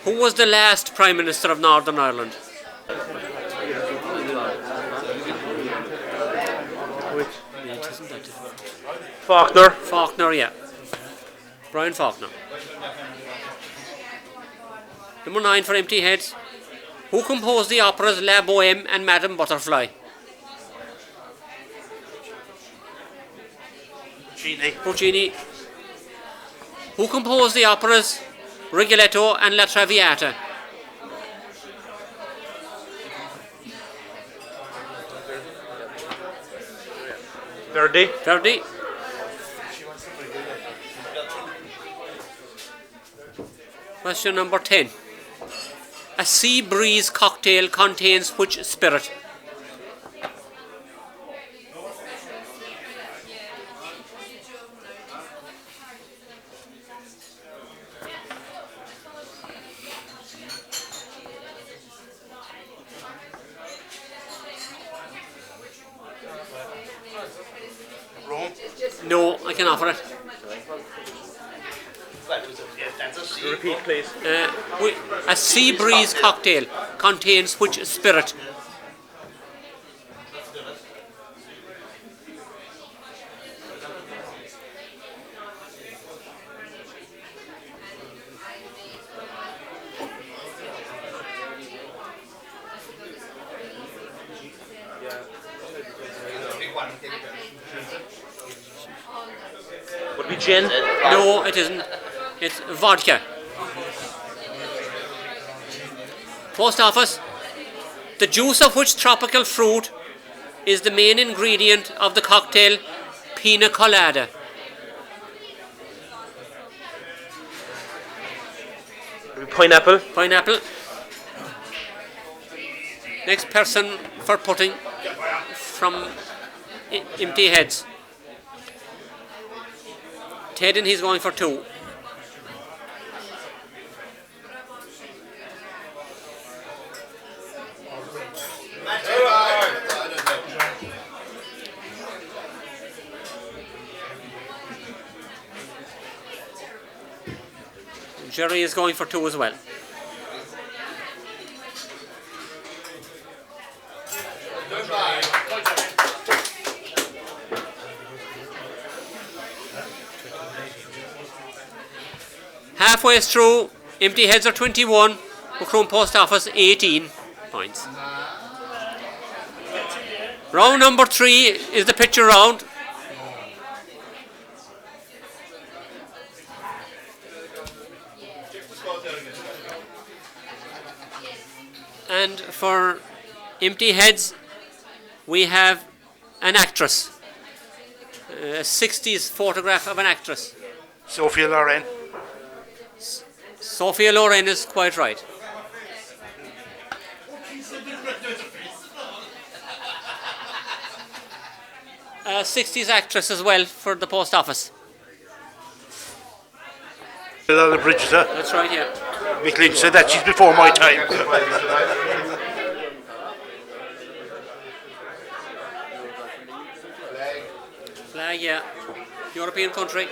who was the last Prime Minister of Northern Ireland? Faulkner. Faulkner, yeah. Brian Faulkner. Number 9 for empty heads. Who composed the operas La Bohème and Madame Butterfly? Puccini. Who composed the operas Rigoletto and La Traviata? Verdi. Verdi. Question number 10. A sea breeze cocktail contains which spirit? Rome. No, I can offer it. Repeat, please. A sea breeze cocktail contains which spirit? Would it be gin? No, it isn't. It's vodka. Post office. The juice of which tropical fruit is the main ingredient of the cocktail pina colada? Pineapple. Pineapple. Next person for putting from empty heads. Ted, and he's going for 2. Jerry is going for 2 as well. Halfway through, empty heads are 21, Macroom Post Office 18 points. Round number 3 is the picture round. And for empty heads, we have an actress. A 60s photograph of an actress. Sophia Loren. Sophia Loren is quite right. A 60s actress as well for the post office. Lola Bridger. That's right, yeah. Mick Lynch said that she's before my time. Flag, yeah. European country.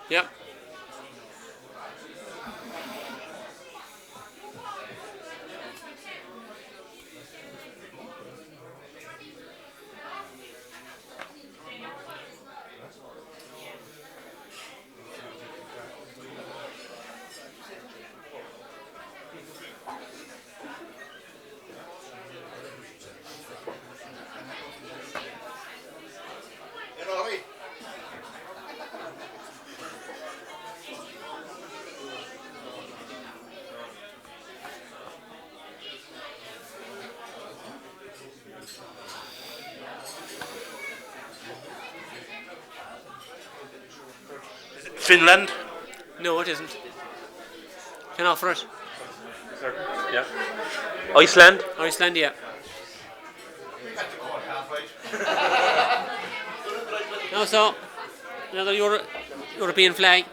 Yep. Finland. No, it isn't. Can offer it. Yeah. Iceland. Iceland, yeah. No, so another European flag.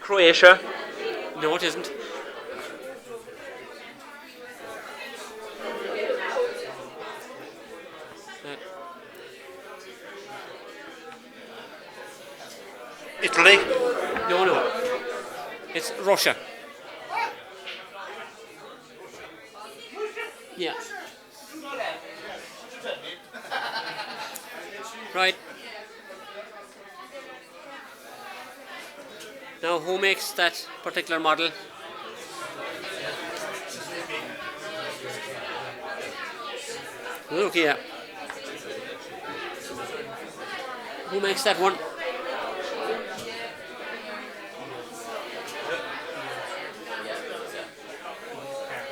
Croatia. No, it isn't. Italy. No. It's Russia. Yeah. Right. Now, who makes that particular model? Look here. Who makes that one?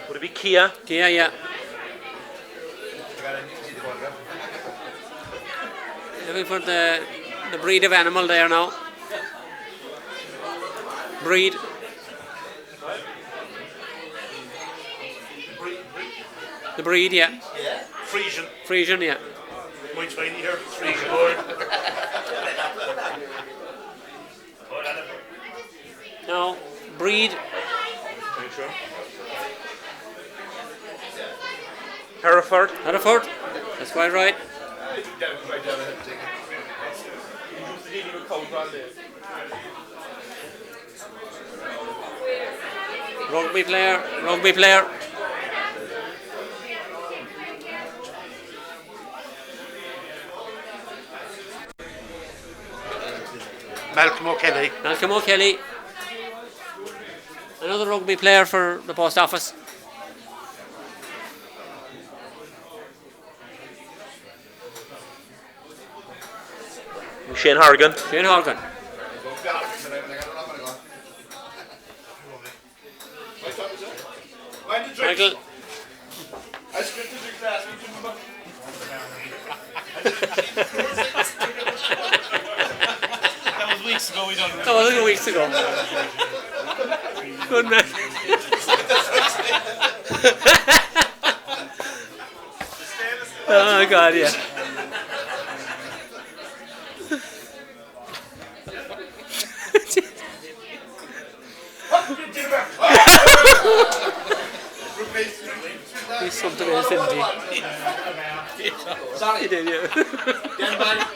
Would it be Kia? Kia, yeah. Looking for the breed of animal there now. Breed. The breed, yeah. Frisian. Frisian, yeah. Mine's fine here. Frisian boy. No, breed. Hereford. Hereford. That's quite right. Rugby player. Malcolm O'Kelly. Malcolm O'Kelly. Another rugby player for the post office. Shane Horgan. Shane Horgan. Michael. That was weeks ago. We done. That was weeks ago. Good man. Oh God, yeah. He's something else, isn't he? Sorry. He did, yeah. Get back.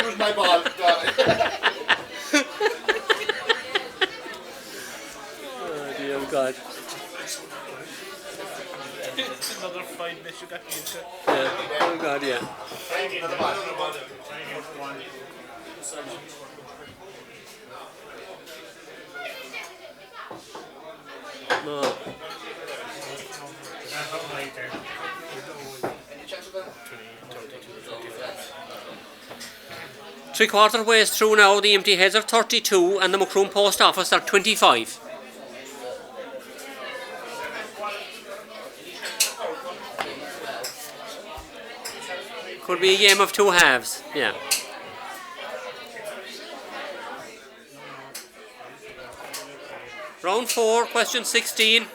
Where's my ball? Oh dear God. Another fine miss you got me into. Yeah. Oh God, yeah. No. Three-quarter ways through now, the empty heads of 32 and the Macroom post office are 25. Could be a game of two halves, yeah. Round 4, question 16.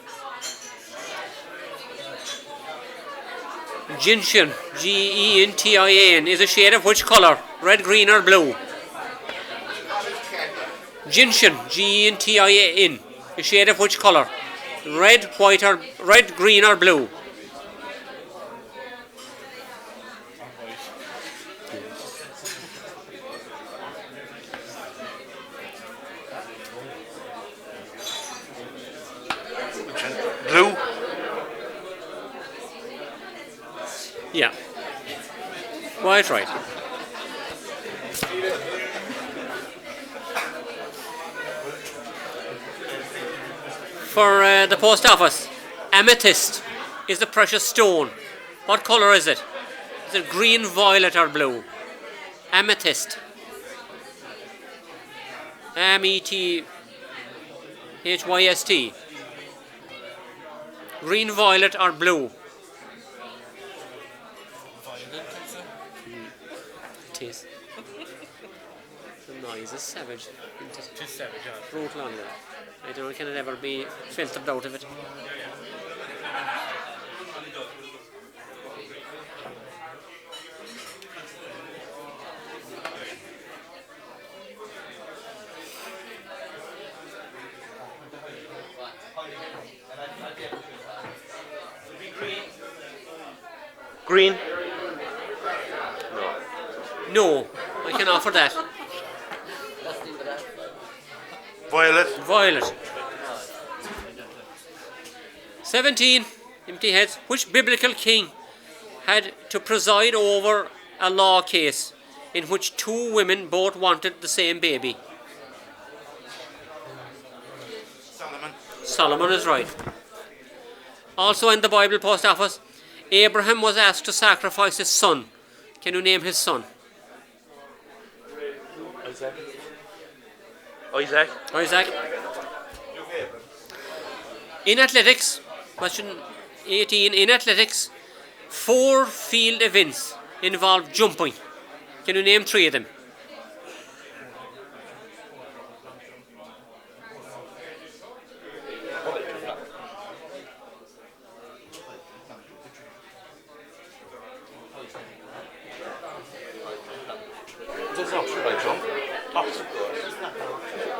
Gentian, G-E-N-T-I-A-N, is a shade of which colour? Red, green or blue? Gentian, G-E-N-T-I-A-N, a shade of which colour? Red, white or red, green or blue? Blue. Yeah. Quite right. for the post office. Amethyst is the precious stone. What colour is it? Is it green, violet or blue? Amethyst. Amethyst. Green, violet or blue? It is. The noise is savage. It is savage, yeah. Brutal on that. I don't know, can it ever be filtered out of it? Green. No, I can offer that. Violet. Violet. 17. Empty heads. Which biblical king had to preside over a law case in which two women both wanted the same baby? Solomon. Solomon is right. Also in the Bible post office, Abraham was asked to sacrifice his son. Can you name his son? Isaac. In athletics, question 18. In athletics, 4 field events involve jumping. Can you name 3 of them?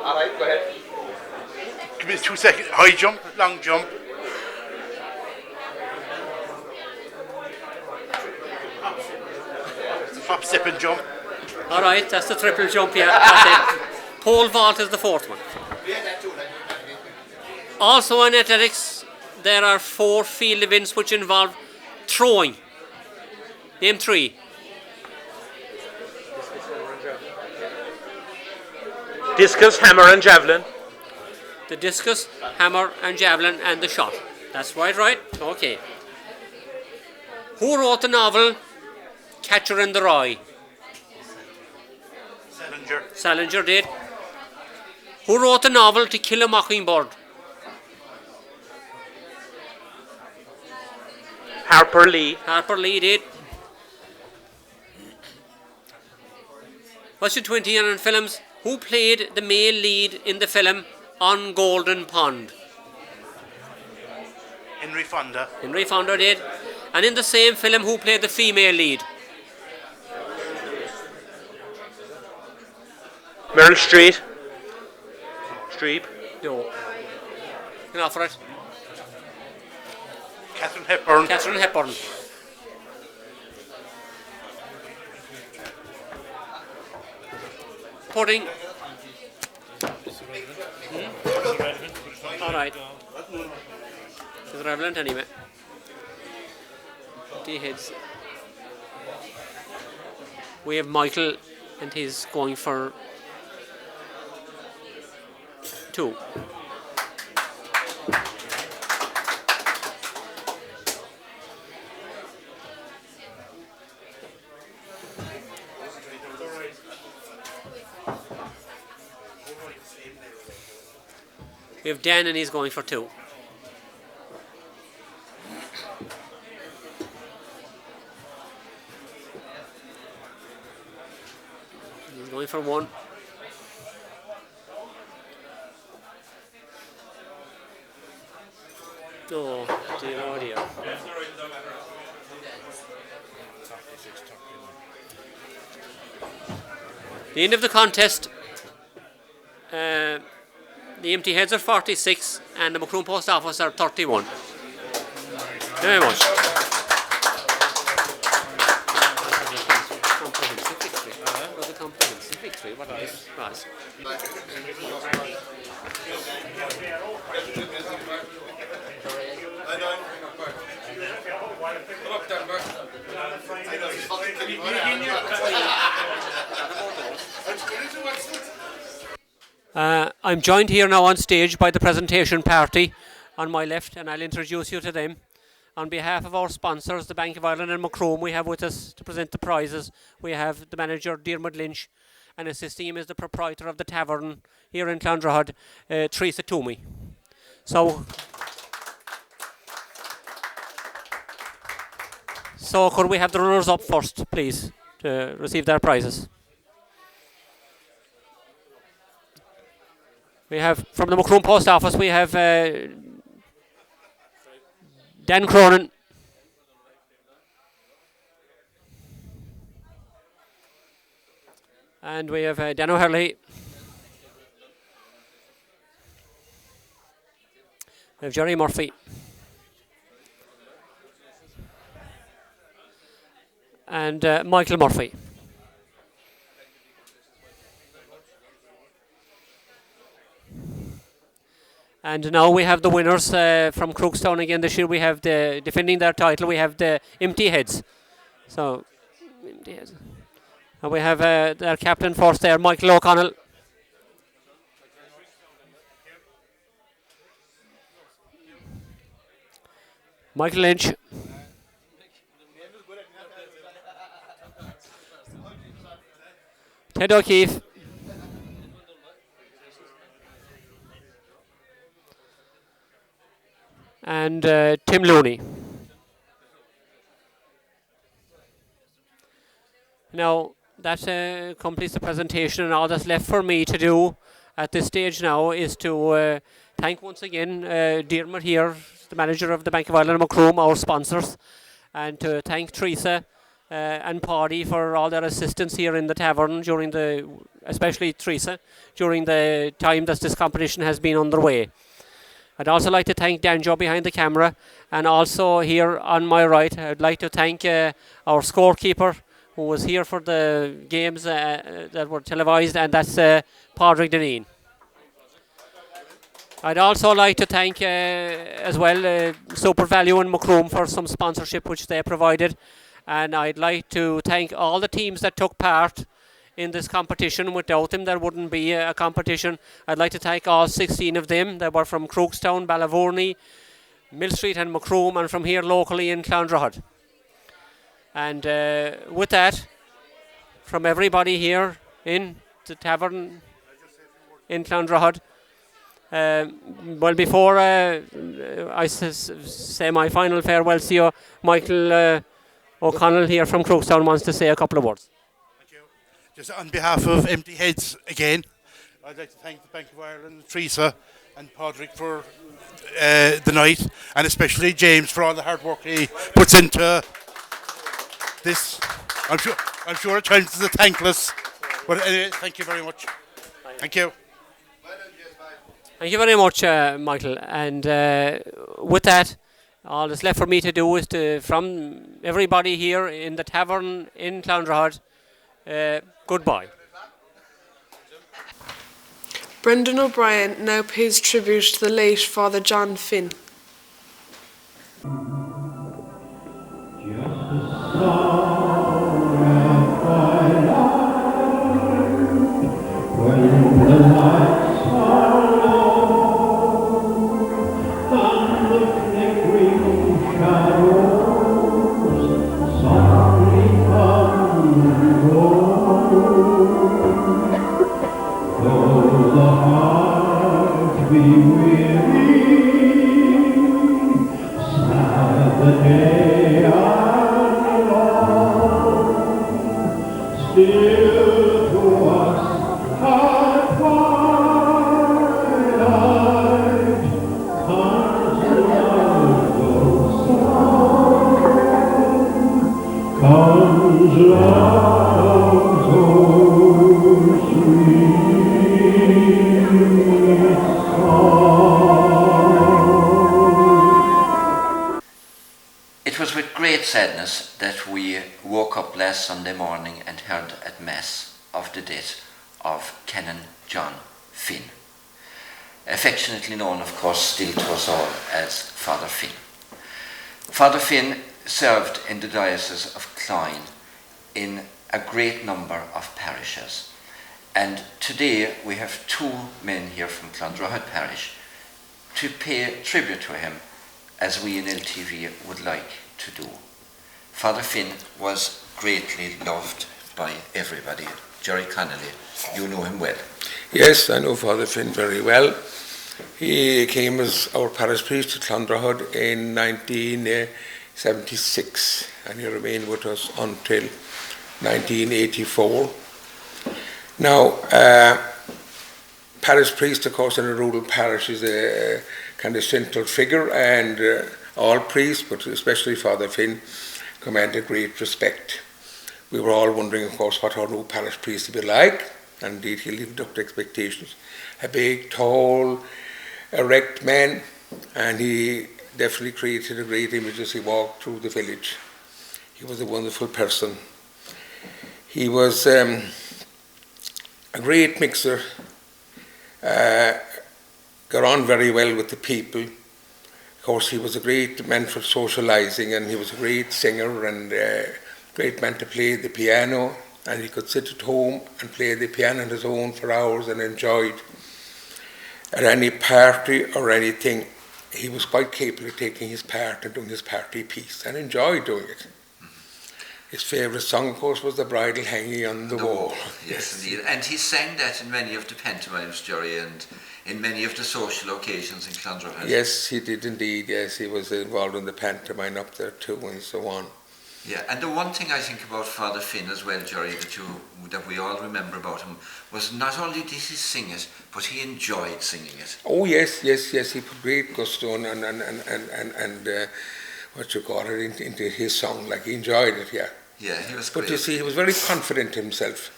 Alright, go ahead. Give me 2 seconds. High jump, long jump. Hop, step and jump. Alright, that's the triple jump, yeah. That's it. Pole vault is the 4th one. Also in athletics, there are 4 field events which involve throwing. Name 3. Discus, hammer and javelin. The discus, hammer and javelin and the shot. That's right? Okay. Who wrote the novel Catcher in the Rye? Salinger did. Who wrote the novel To Kill a Mockingbird? Harper Lee did. Question 20 on films. Who played the male lead in the film On Golden Pond? Henry Fonda. Henry Fonda did. And in the same film, who played the female lead? Meryl Streep. No. You can offer it. Catherine Hepburn. Pudding. Alright. It's relevant anyway. D heads. We have Michael and he's going for 2. We have Dan and he's going for 2. He's going for 1. Oh dear. The end of the contest. The empty heads are 46 and the Macroom Post Office are 31. Thank you very much. Comprehensive victory. What is this? Right. I'm joined here now on stage by the presentation party on my left, and I'll introduce you to them. On behalf of our sponsors, the Bank of Ireland and Macroom, we have with us to present the prizes. We have the manager, Diarmuid Lynch, and assisting him is the proprietor of the tavern here in Clondrohid, Teresa Toomey. So could we have the runners up first, please, to receive their prizes? We have, from the Macroom Post Office, we have Dan Cronin. And we have Dan O'Hurley. We have Jerry Murphy. And Michael Murphy. And now we have the winners from Crookstown again this year. We have the defending their title. We have the Empty Heads. So, Empty Heads. And we have their captain first there, Michael O'Connell. Michael Lynch. Ted O'Keefe. And Tim Looney. Now, that completes the presentation, and all that's left for me to do at this stage now is to thank once again Diarmuid here, the manager of the Bank of Ireland and Macroom, our sponsors, and to thank Teresa and Paddy for all their assistance here in the tavern during especially Teresa, during the time that this competition has been underway. I'd also like to thank Danjo behind the camera, and also here on my right, I'd like to thank our scorekeeper who was here for the games that were televised, and that's Padraig Deneen. I'd also like to thank as well Super Value and Macroom for some sponsorship which they provided, and I'd like to thank all the teams that took part in this competition. Without them there wouldn't be a competition. I'd like to thank all 16 of them that were from Crookstown, Ballavourney, Mill Street and Macroom, and from here locally in Clondrohid. And with that, from everybody here in the tavern in Clondrohid, well, before I say my final farewells to you, Michael O'Connell here from Crookstown wants to say a couple of words. Just on behalf of Empty Heads again, I'd like to thank the Bank of Ireland, Teresa and Padraig for the night, and especially James for all the hard work he puts into this. I'm sure at times it's thankless, but anyway, thank you very much. Thank you. Thank you very much, Michael. And with that, all that's left for me to do is to, from everybody here in the tavern in Clondrohid, goodbye. Brendan O'Brien now pays tribute to the late Father John Finn. It was with great sadness that we woke up last Sunday morning and heard at Mass of the death of Canon John Finn, affectionately known, of course, still to us all as Father Finn. Father Finn served in the Diocese of Cloyne in a great number of parishes, And today we have two men here from Clondrohid Parish to pay tribute to him, as we in LTV would like to do. Father Finn was greatly loved by everybody. Jerry Connolly, you know him well. Yes, I know Father Finn very well. He came as our parish priest to Clondrohid in 1976, and he remained with us until 1984. Now, parish priest, of course, in a rural parish is a kind of central figure, and all priests, but especially Father Finn, commanded great respect. We were all wondering, of course, what our new parish priest would be like, and indeed he lived up to expectations. A big, tall, erect man, and he definitely created a great image as he walked through the village. He was a wonderful person. He was a great mixer, got on very well with the people. Of course, he was a great man for socializing, and he was a great singer and great man to play the piano, and he could sit at home and play the piano on his own for hours and enjoyed. At any party or anything, he was quite capable of taking his part and doing his party piece and enjoyed doing it. His favourite song, of course, was The Bridal Hanging on the Wall. Yes, indeed. And he sang that in many of the pantomimes, Jerry, and in many of the social occasions in Clondrohid. Yes, he did indeed, yes. He was involved in the pantomime up there too and so on. Yeah, and the one thing I think about Father Finn as well, Jerry, that we all remember about him, was not only did he sing it, but he enjoyed singing it. Oh yes, he put great gusto and what you call it into his song, like he enjoyed it, yeah. Yeah, he was But great. you see, he was very confident himself,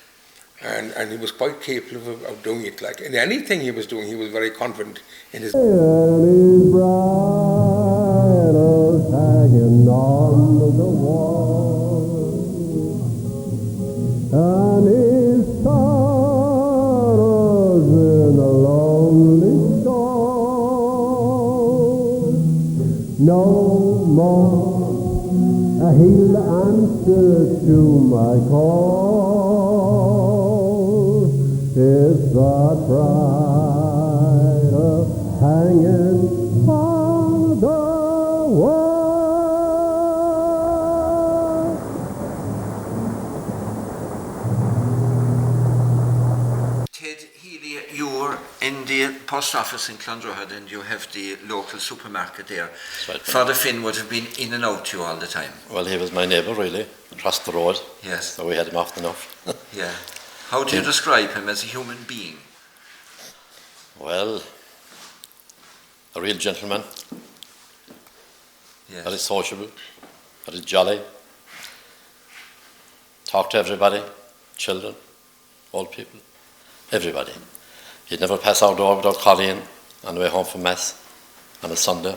and he was quite capable of doing it. Like in anything he was doing, he was very confident in his. Hanging on the wall, and his sorrows in a lonely shore. No more he'll answer to my call. It's the pride of hanging on the wall. You're in the post office in Clondrohid, and you have the local supermarket there. Right. Father Finn would have been in and out to you all the time. Well, he was my neighbour, really, across the road. Yes. So we had him often enough. Yeah. How do you describe him as a human being? Well, a real gentleman. Yes. Very sociable, very jolly. Talked to everybody, children, old people, everybody. He'd never pass our door without calling in on the way home from Mass on a Sunday.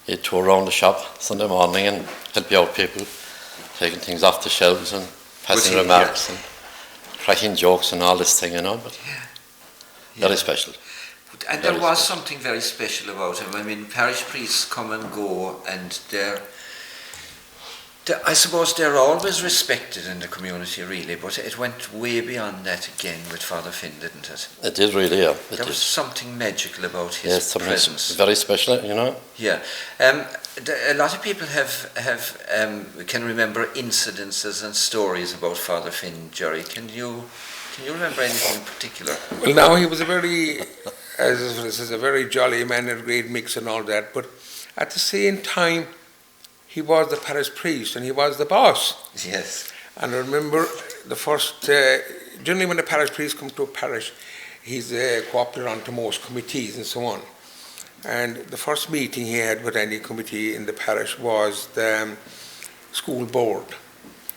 He'd tour around the shop Sunday morning and help you out people, taking things off the shelves and passing remarks and cracking jokes and all this thing, you know, but very special. And there was something very special about him. I mean, parish priests come and go, and I suppose they're always respected in the community, really, but it went way beyond that again with Father Finn, didn't it? It did really, yeah. There was something magical about his presence. Very special, you know. Yeah. A lot of people can remember incidences and stories about Father Finn, Jerry. Can you remember anything in particular? Well, now he was a very jolly man and a great mix and all that, but at the same time, he was the parish priest and he was the boss. Yes. And I remember the first, generally when the parish priest comes to a parish, he's co-opted onto most committees and so on. And the first meeting he had with any committee in the parish was the school board.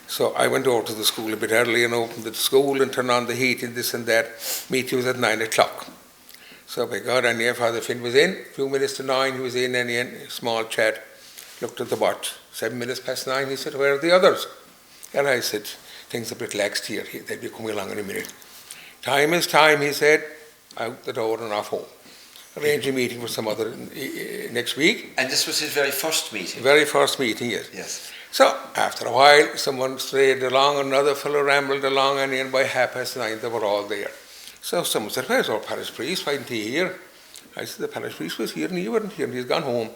So I went over to the school a bit early and opened the school and turned on the heat and this and that. Meeting was at 9 o'clock. So by God, I knew Father Finn was in. A few minutes to 9, he was in, and he had a small chat. Looked at the watch, 7 minutes past 9, he said, where are the others? And I said, things a bit laxed here, they'll be coming along in a minute. Time is time, he said, out the door and off home. arrange a meeting for some other next week. And this was his very first meeting? Very first meeting, yes. Yes. So, after a while, someone strayed along, another fellow rambled along, and then by 9:30 they were all there. So someone said, "Where's our parish priest? Why isn't he here?" I said, "The parish priest was here and he wasn't here and he's gone home."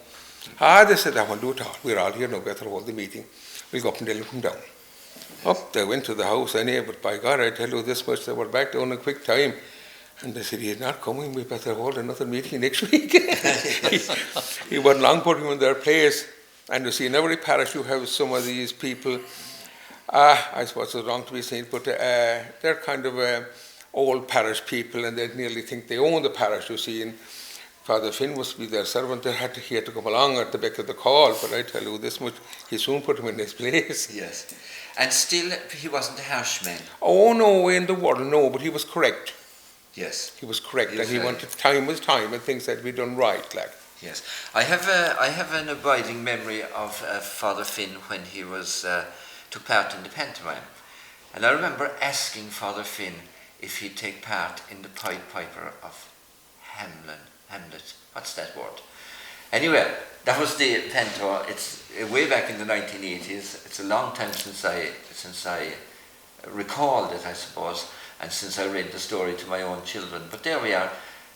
They said, "That won't do at all. We're all here now, better hold the meeting. We'll go up and tell him to come down." Up they went to the house anyway, but by God, I tell you this much, they were back down in a quick time. And they said, "He's not coming, we better hold another meeting next week." He wasn't long putting them in their place. And you see, in every parish you have some of these people, I suppose it's wrong to be saying, but they're kind of old parish people, and they nearly think they own the parish, you see. And Father Finn must be their servant. He had to come along at the beck of the call, but I tell you this much, he soon put him in his place. Yes. And still, he wasn't a harsh man. Oh, no way in the world, no, but he was correct. Yes. He was correct, and he wanted time was time, and things had to be done right, like. Yes, I have an abiding memory of Father Finn when he took part in the pantomime, and I remember asking Father Finn if he'd take part in the Pied Piper of Hamlet. What's that word? Anyway, that was the panto. It's way back in the 1980s. It's a long time since I recalled it, I suppose, and since I read the story to my own children. But there we are,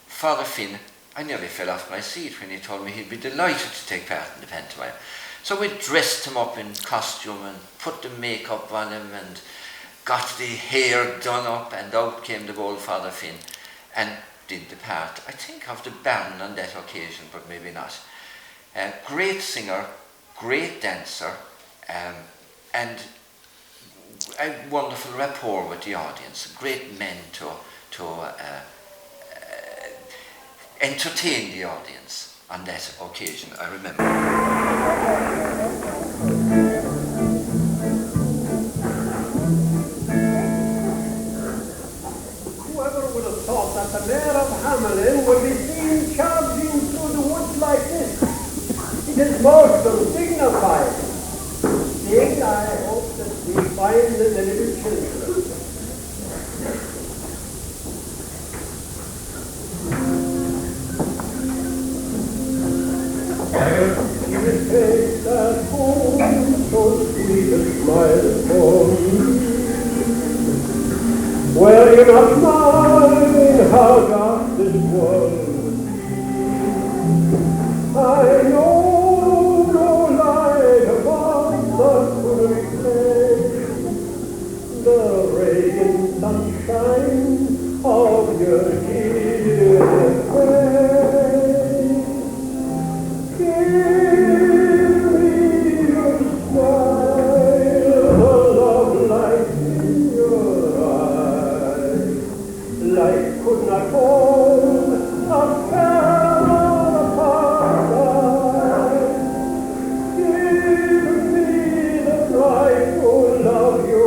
Father Finn. I nearly fell off my seat when he told me he'd be delighted to take part in the pantomime. So we dressed him up in costume and put the makeup on him and got the hair done up, and out came the old Father Finn and did the part, I think, of the Baron on that occasion, but maybe not. Great singer, great dancer, and a wonderful rapport with the audience. Great men to entertain the audience on that occasion, I remember. Whoever would have thought that the mayor of Hamelin would be seen charging through the woods like this? It is most undignified. Still, I hope that we find the little children. You take that home, so sweet a smile for me. Were you not mine, how dark this world would be. I know no light above that could replace the radiant sunshine of your dear face. Give me your smile, the love light in your eyes. Light could not hold a fairer paradise. Give me the bride who love you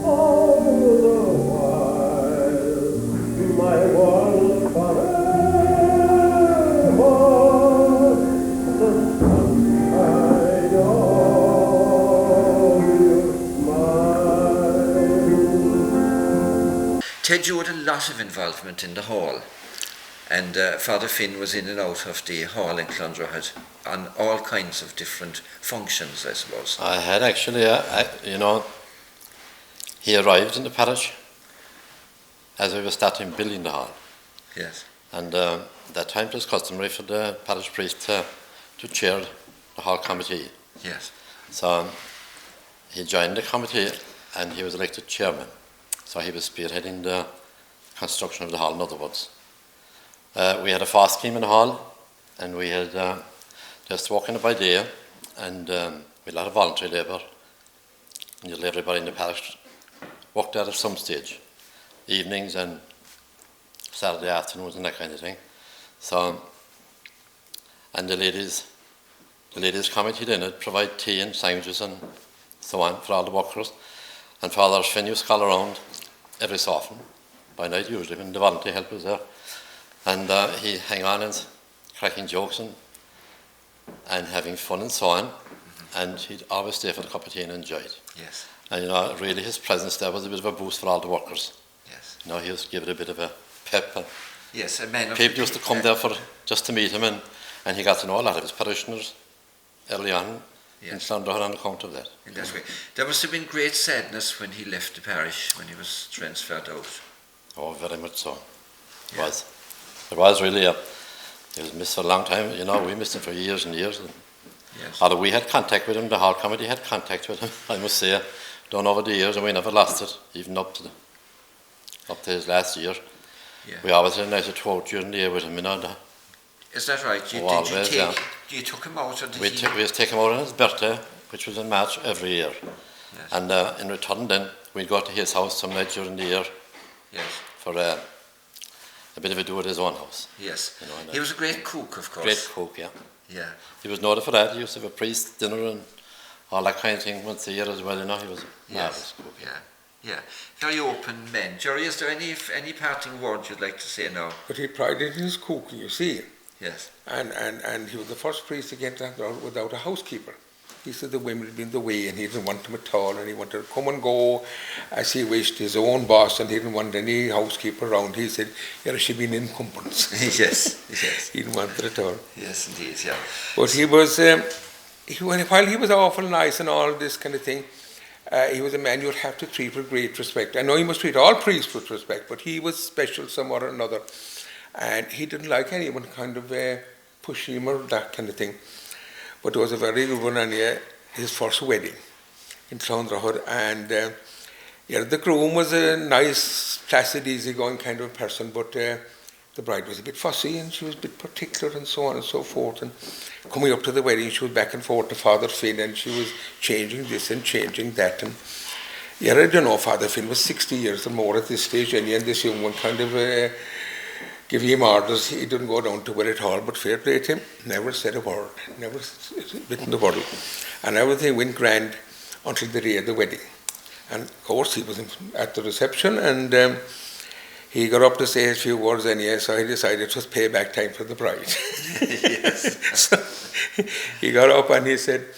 all the while. My world forever. Ted, you had a lot of involvement in the hall, and Father Finn was in and out of the hall in Clondrohid on all kinds of different functions, I suppose. I had actually, he arrived in the parish as we were starting building the hall. Yes. And that time it was customary for the parish priest to chair the hall committee. Yes. So he joined the committee and he was elected chairman. So he was spearheading the construction of the hall, in other words. We had a fast scheme in the hall, and we had just walking by day, and we had a lot of voluntary labour. Nearly everybody in the parish worked there at some stage, evenings and Saturday afternoons and that kind of thing. So, and the ladies committee then would provide tea and sandwiches and so on for all the workers. And Father Finn used to call around every so often, by night usually, when the volunteer help was there. And he'd hang on and cracking jokes and having fun and so on. And he'd always stay for the cup of tea and enjoy it. Yes. And really his presence there was a bit of a boost for all the workers. Yes. He used to give it a bit of a pep. Yes, a man of people used to come there just to meet him, and he got to know a lot of his parishioners early on in Clondrahod on account of that. In that way. There must have been great sadness when he left the parish, when he was transferred out. Oh, very much so. It was. It was really he was missed for a long time. You know, we missed him for years and years. And although we had contact with him, the Hall Committee had contact with him, I must say, done over the years, and we never lost it, even up to his last year. Yeah. We always had a nice throat during the year with him, you know. Is that right? You took him out? Or did we used to take him out on his birthday, which was in March every year. Yes. And in return then, we'd go to his house some night during the year for a bit of a do at his own house. Yes. You know, he was a great cook, of course. Great cook, yeah. Yeah. He was noted for that. He used to have a priest dinner and all that kind of thing once a year as well, you know. He was a marvellous cook. Yeah. Very open man. Jerry, is there any parting words you'd like to say now? But he prided in his cooking, you see. Yes. And he was the first priest to get that out without a housekeeper. He said the women had been the way, and he didn't want them at all, and he wanted to come and go as he wished, his own boss, and he didn't want any housekeeper around. He said, she'd be an encumbrance. Yes. He didn't want it at all. Yes, indeed, yeah. But he was, while he was awful nice and all this kind of thing, he was a man you'd have to treat with great respect. I know you must treat all priests with respect, but he was special somewhat or another. And he didn't like anyone kind of pushing him or that kind of thing. But there was a very good one on his first wedding in Clondrahod. And the groom was a nice, placid, easygoing kind of person, but the bride was a bit fussy and she was a bit particular and so on and so forth. And coming up to the wedding, she was back and forth to Father Finn, and she was changing this and changing that. And I don't know, Father Finn was 60 years or more at this stage, and this young one kind of give him orders. He didn't go down to it at all, but fair play to him, never said a word, never bitten the word. And everything went grand until the day of the wedding. And of course he was at the reception, and he got up to say a few words, and so he decided it was payback time for the bride. So he got up and he said,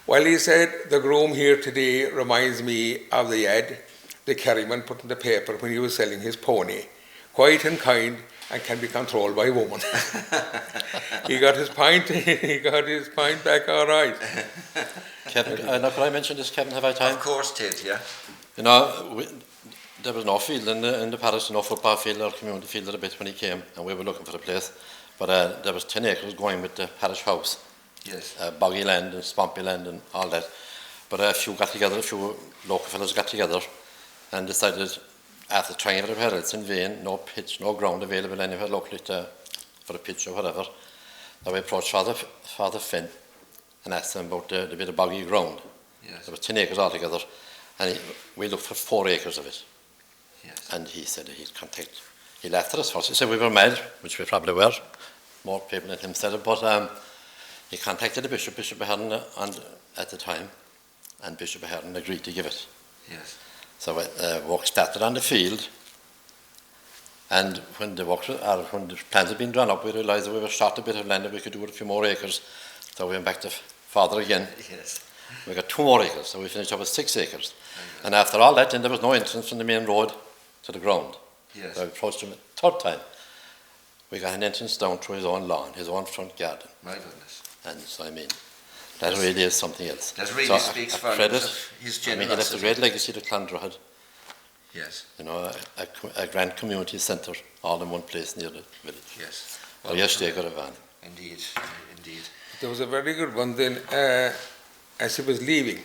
the groom here today reminds me of the ad the carryman put in the paper when he was selling his pony. Quiet and kind, and can be controlled by a woman. He got his pint back all right. Kevin, could I mention this, Kevin, have I time? Of course, Ted, yeah. You know, there was no field in the parish, no football field or community field a bit when he came, and we were looking for the place. But there was 10 acres going with the parish house. Yes. Boggy land and swampy land and all that. But a few local fellows got together and decided, after trying to repair it in vain, no pitch, no ground available anywhere locally for a pitch or whatever, that we approached Father Finn and asked him about the bit of boggy ground. Yes. There was 10 acres altogether, and we looked for 4 acres of it. Yes. And he said he laughed at us first. He said we were mad, which we probably were. More people than him said it, but he contacted the Bishop Ahern at the time, and Bishop Ahern agreed to give it. Yes. So work started on the field, and when the plans had been drawn up, we realised that we were short a bit of land and we could do with a few more acres. So we went back to Father again. Yes. We got 2 more acres, so we finished up with 6 acres. And after all that, then there was no entrance from the main road to the ground. Yes. So I approached him a 3rd time. We got an entrance down through his own lawn, his own front garden. My goodness. And so that really is something else. That really speaks volumes of his generosity. He left a great legacy to Clondrahod. Yes. You know, a grand community centre, all in one place near the village. Yes. Well, yesterday got a van. Indeed. There was a very good one then, as he was leaving.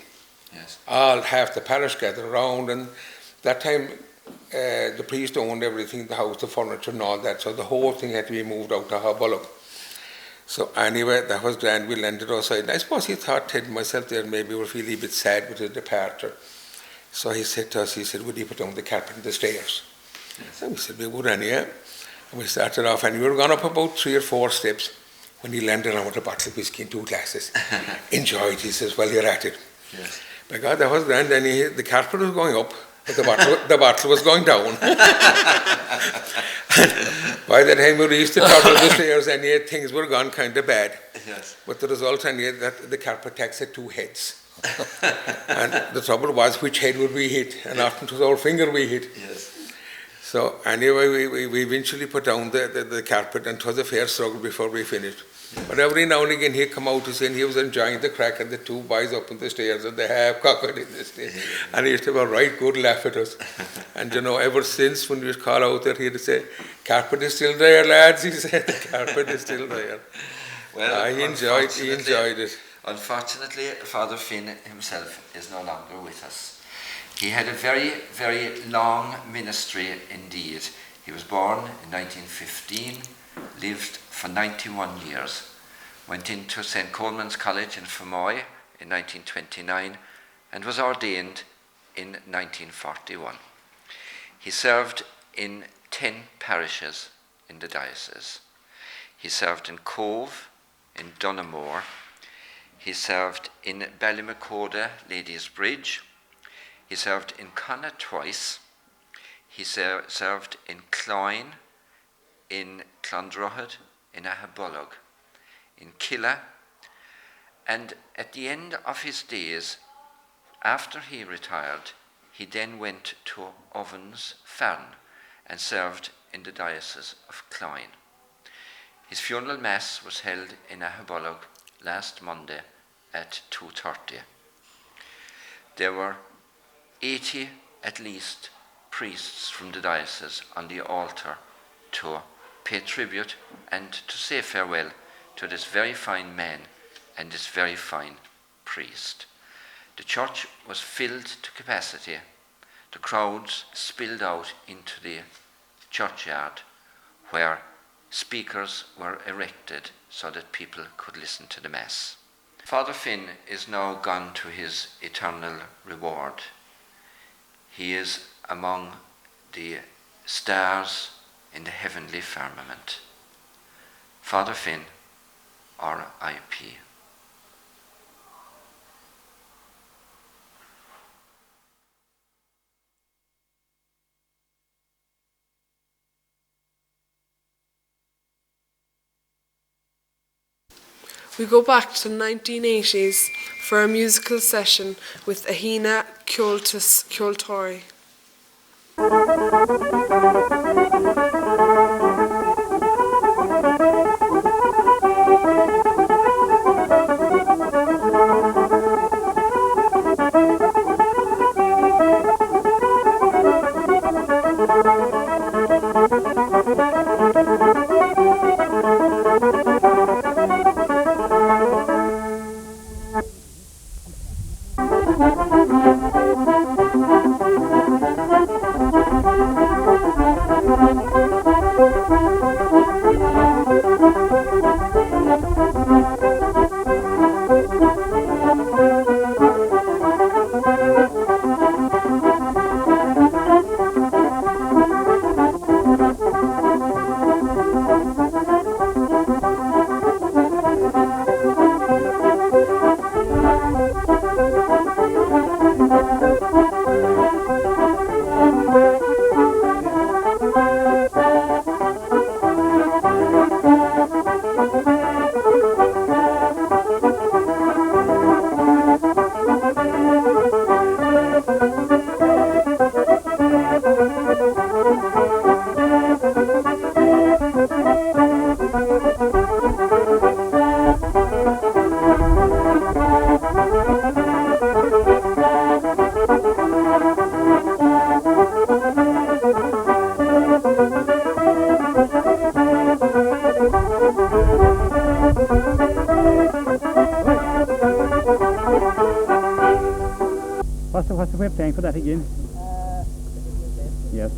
Yes. Half the parish gathered around, and that time the priest owned everything, the house, the furniture and all that, so the whole thing had to be moved out to Haballock. So anyway, that was grand. We landed outside. And I suppose he thought, Ted and myself there, maybe we were feeling a bit sad with his departure. So he said to us, would he put down the carpet in the stairs? Yes. And we said, we would anyhow. And we started off, and we were gone up about 3 or 4 steps when he landed on with a bottle of whiskey and 2 glasses. Enjoyed, he says, well, you're at it. Yes. My God, that was grand. And the carpet was going up, but the bottle was going down. By the time we reached the top of the stairs, and things were gone kind of bad. Yes. But the result, that the carpet tax had 2 heads. And the trouble was which head would we hit, and often it was our finger we hit. Yes. So anyway, we eventually put down the carpet, and it was a fair struggle before we finished. But every now and again he'd come out to say he was enjoying the crack, and the two boys up on the stairs and the half cocked in the stairs. And he used to have a right good laugh at us. And ever since when we would call out there, he'd say, "Carpet is still there, lads," he said, "the carpet is still there." Well, he enjoyed it. Unfortunately, Father Finn himself is no longer with us. He had a very, very long ministry indeed. He was born in 1915, lived for 91 years, went into St. Coleman's College in Fermoy in 1929, and was ordained in 1941. He served in 10 parishes in the diocese. He served in Cove, in Donaghmore. He served in Ballymacoda, Ladies' Bridge. He served in Connacht twice. He served in Cloyne, in Clondrohid, in Ahabolog, in Killa, and at the end of his days, after he retired, he then went to Ovens Farn and served in the Diocese of Cloyne. His funeral mass was held in Ahabolog last Monday at 2:30. There were 80 at least priests from the diocese on the altar to pay tribute and to say farewell to this very fine man and this very fine priest. The church was filled to capacity. The crowds spilled out into the churchyard where speakers were erected so that people could listen to the Mass. Father Finn is now gone to his eternal reward. He is among the stars in the heavenly firmament. Father Finn, R.I.P. We go back to the 1980s for a musical session with Ahina Kjoltas Kjoltori. What's the way of paying for that again? Yes.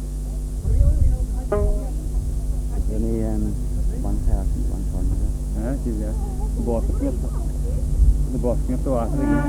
Only 1,100. Yeah. The boss can throw out again.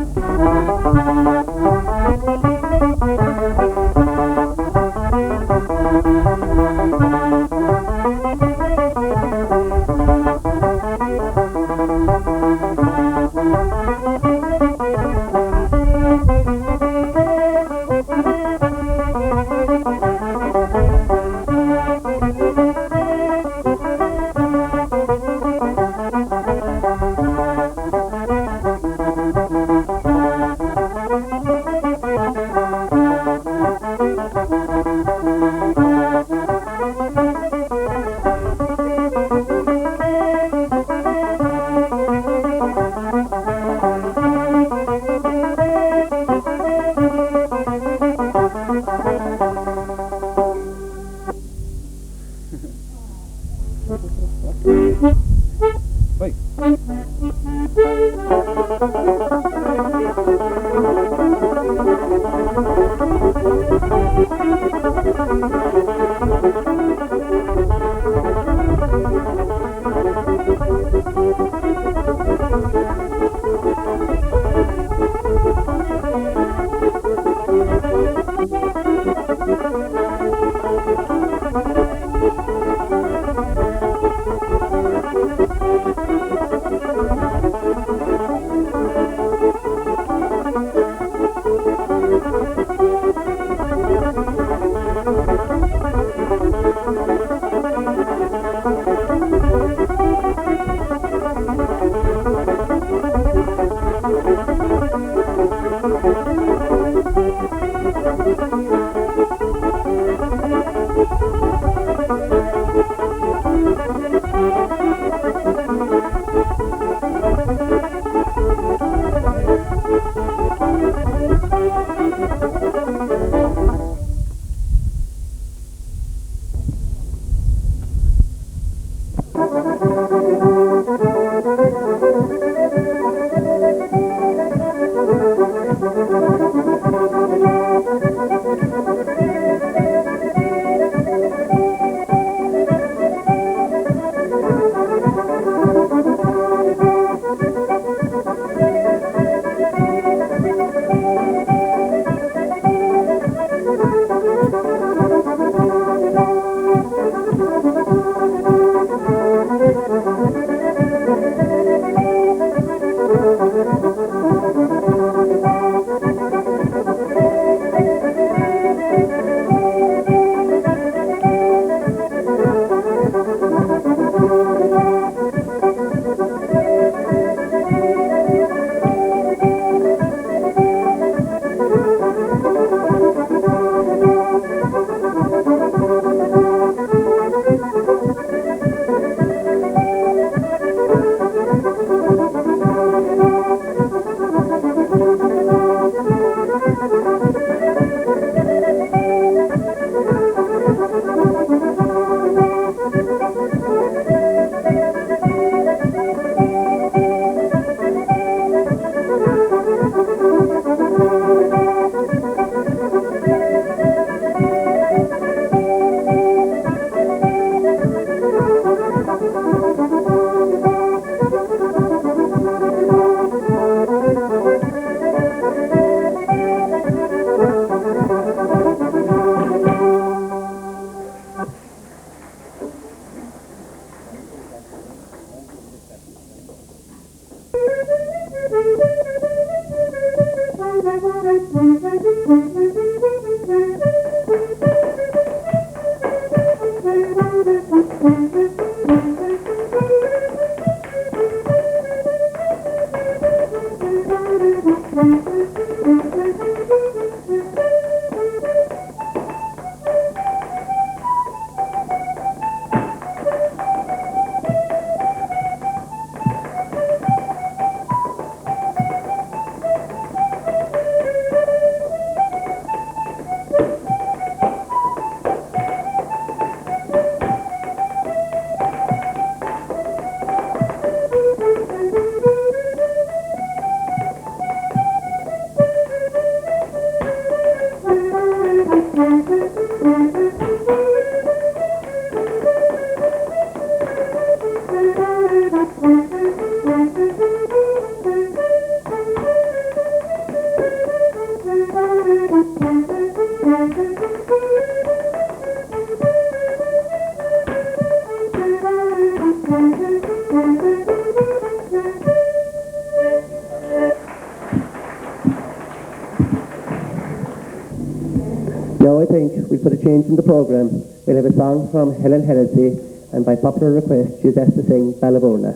Now I think we'll put a change in the programme. We'll have a song from Helen Hennessy, and by popular request she's asked to sing Balaburna.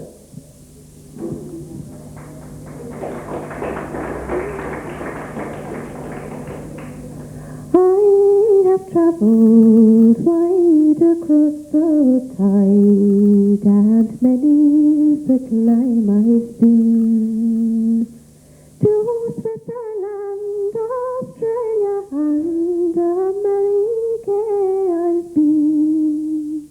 I have travelled wide across the tide, and many is the climb I've been. To Switzerland, Australia, and America I've been.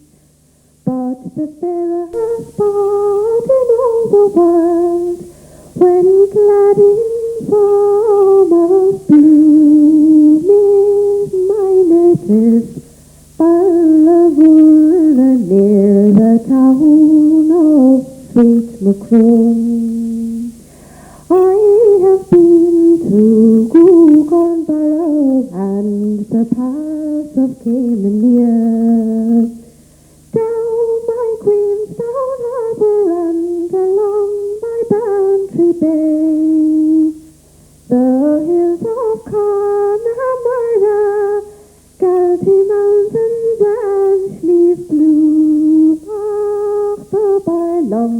But the fairest spot in all the world, when clad in form of bloom is my native Ballavurna near the town of Sweet Macroom. I have been to Gougornbarrow and the pass of Cameneer, down by Queenstown Harbour and along by Bantry Bay, the hills of Connemara, Galtee Mountains and Slieve Blue, Arthur Barlum,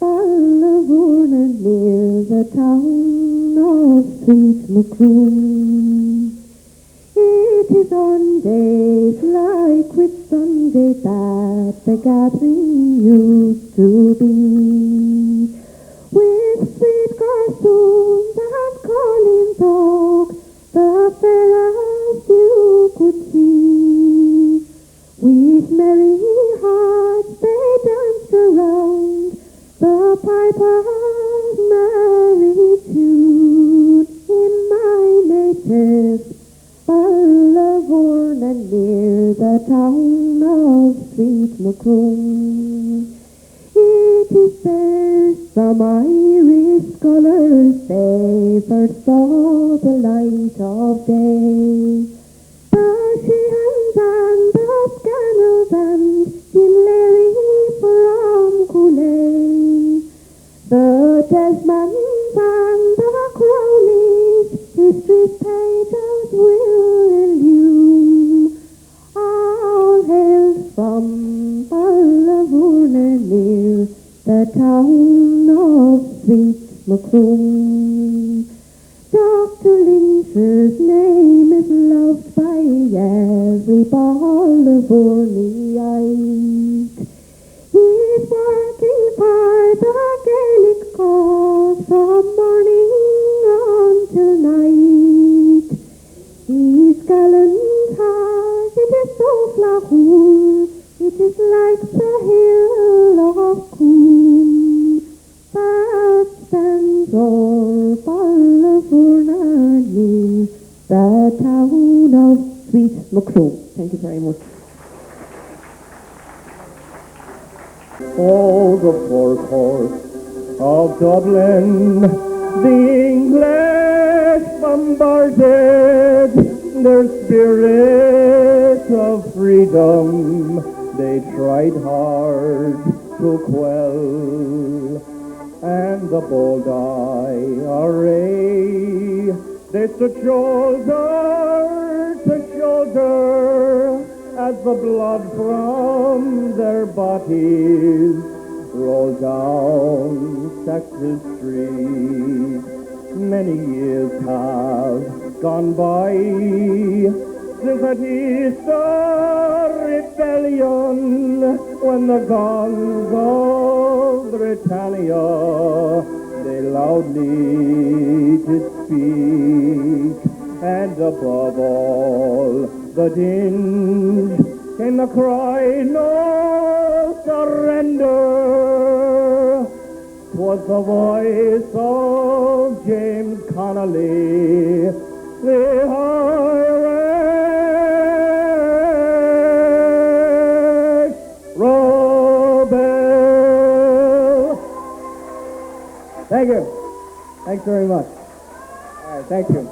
Ballavurna near the town of Sweet Macroom. It is on days like Whitsunday that the gathering used to be, with sweet garsoons and Collins Oak, the fairest you could see. With merry hearts they danced around the piper's merry tune in my native Ballavurna near the town of Sweet Macroom. It is there some Irish scholars they first saw the light of day. The Sheehans and the Scanners and Kinleary from Cooley, the Desmonds and the Crowleys, history's pages will illume. All hails from Ballavurna near the town of Sweet Macroom. Dr. Lynch's name is loved by every Ballavurniite. He's working for the Gaelic cause from morning until night. His gallant heart, it is so flahool, it is like the hill of Coombe that stands o'er Ballavurna near the town of Sweet Macroom. Thank you very much. Oh, the forecourt of Dublin, the English bombarded, their spirit of freedom they tried hard to quell, and the bold IRA they stood shoulder to shoulder as the blood from their bodies rolled down Saxon Street. Many years have gone by since that Easter rebellion, when the guns of Britannia they loudly did speak, and above all the din came the cry, no surrender. 'Twas the voice of James Connolly, the Irish rebel. Thank you. Thanks very much. All right, thank you.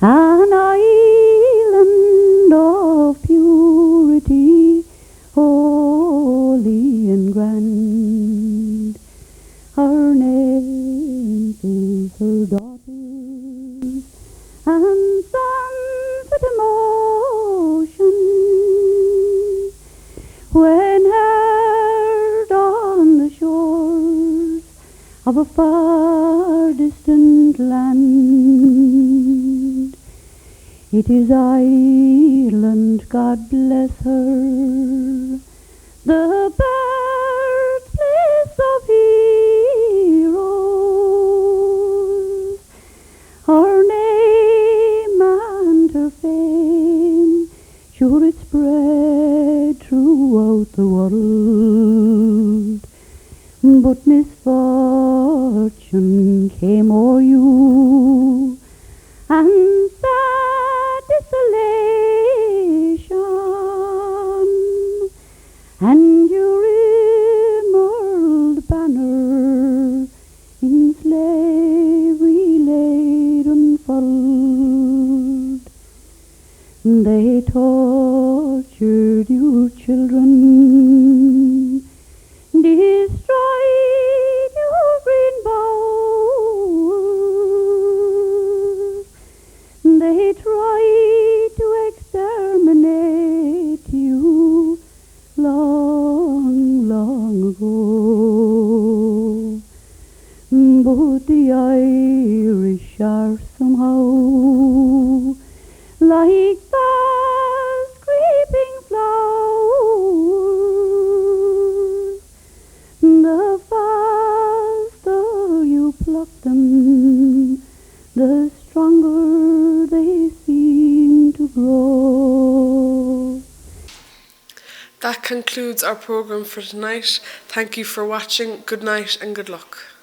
An island of purity, holy and grand. Her name is her daughters and sons with emotion, when heard on the shores of a far distant land. It is Ireland, God bless her, the birthplace of heroes. Her name and her sure it spread throughout the world. But misfortune came o'er you, and sad desolation, and your emerald banner in slavery laid unfurled. They tortured your children, destroyed your green bowers. They tried to exterminate you long, long ago. But the Irish are somehow like fast creeping flowers. The faster you pluck them, the stronger they seem to grow. That concludes our programme for tonight. Thank you for watching. Good night and good luck.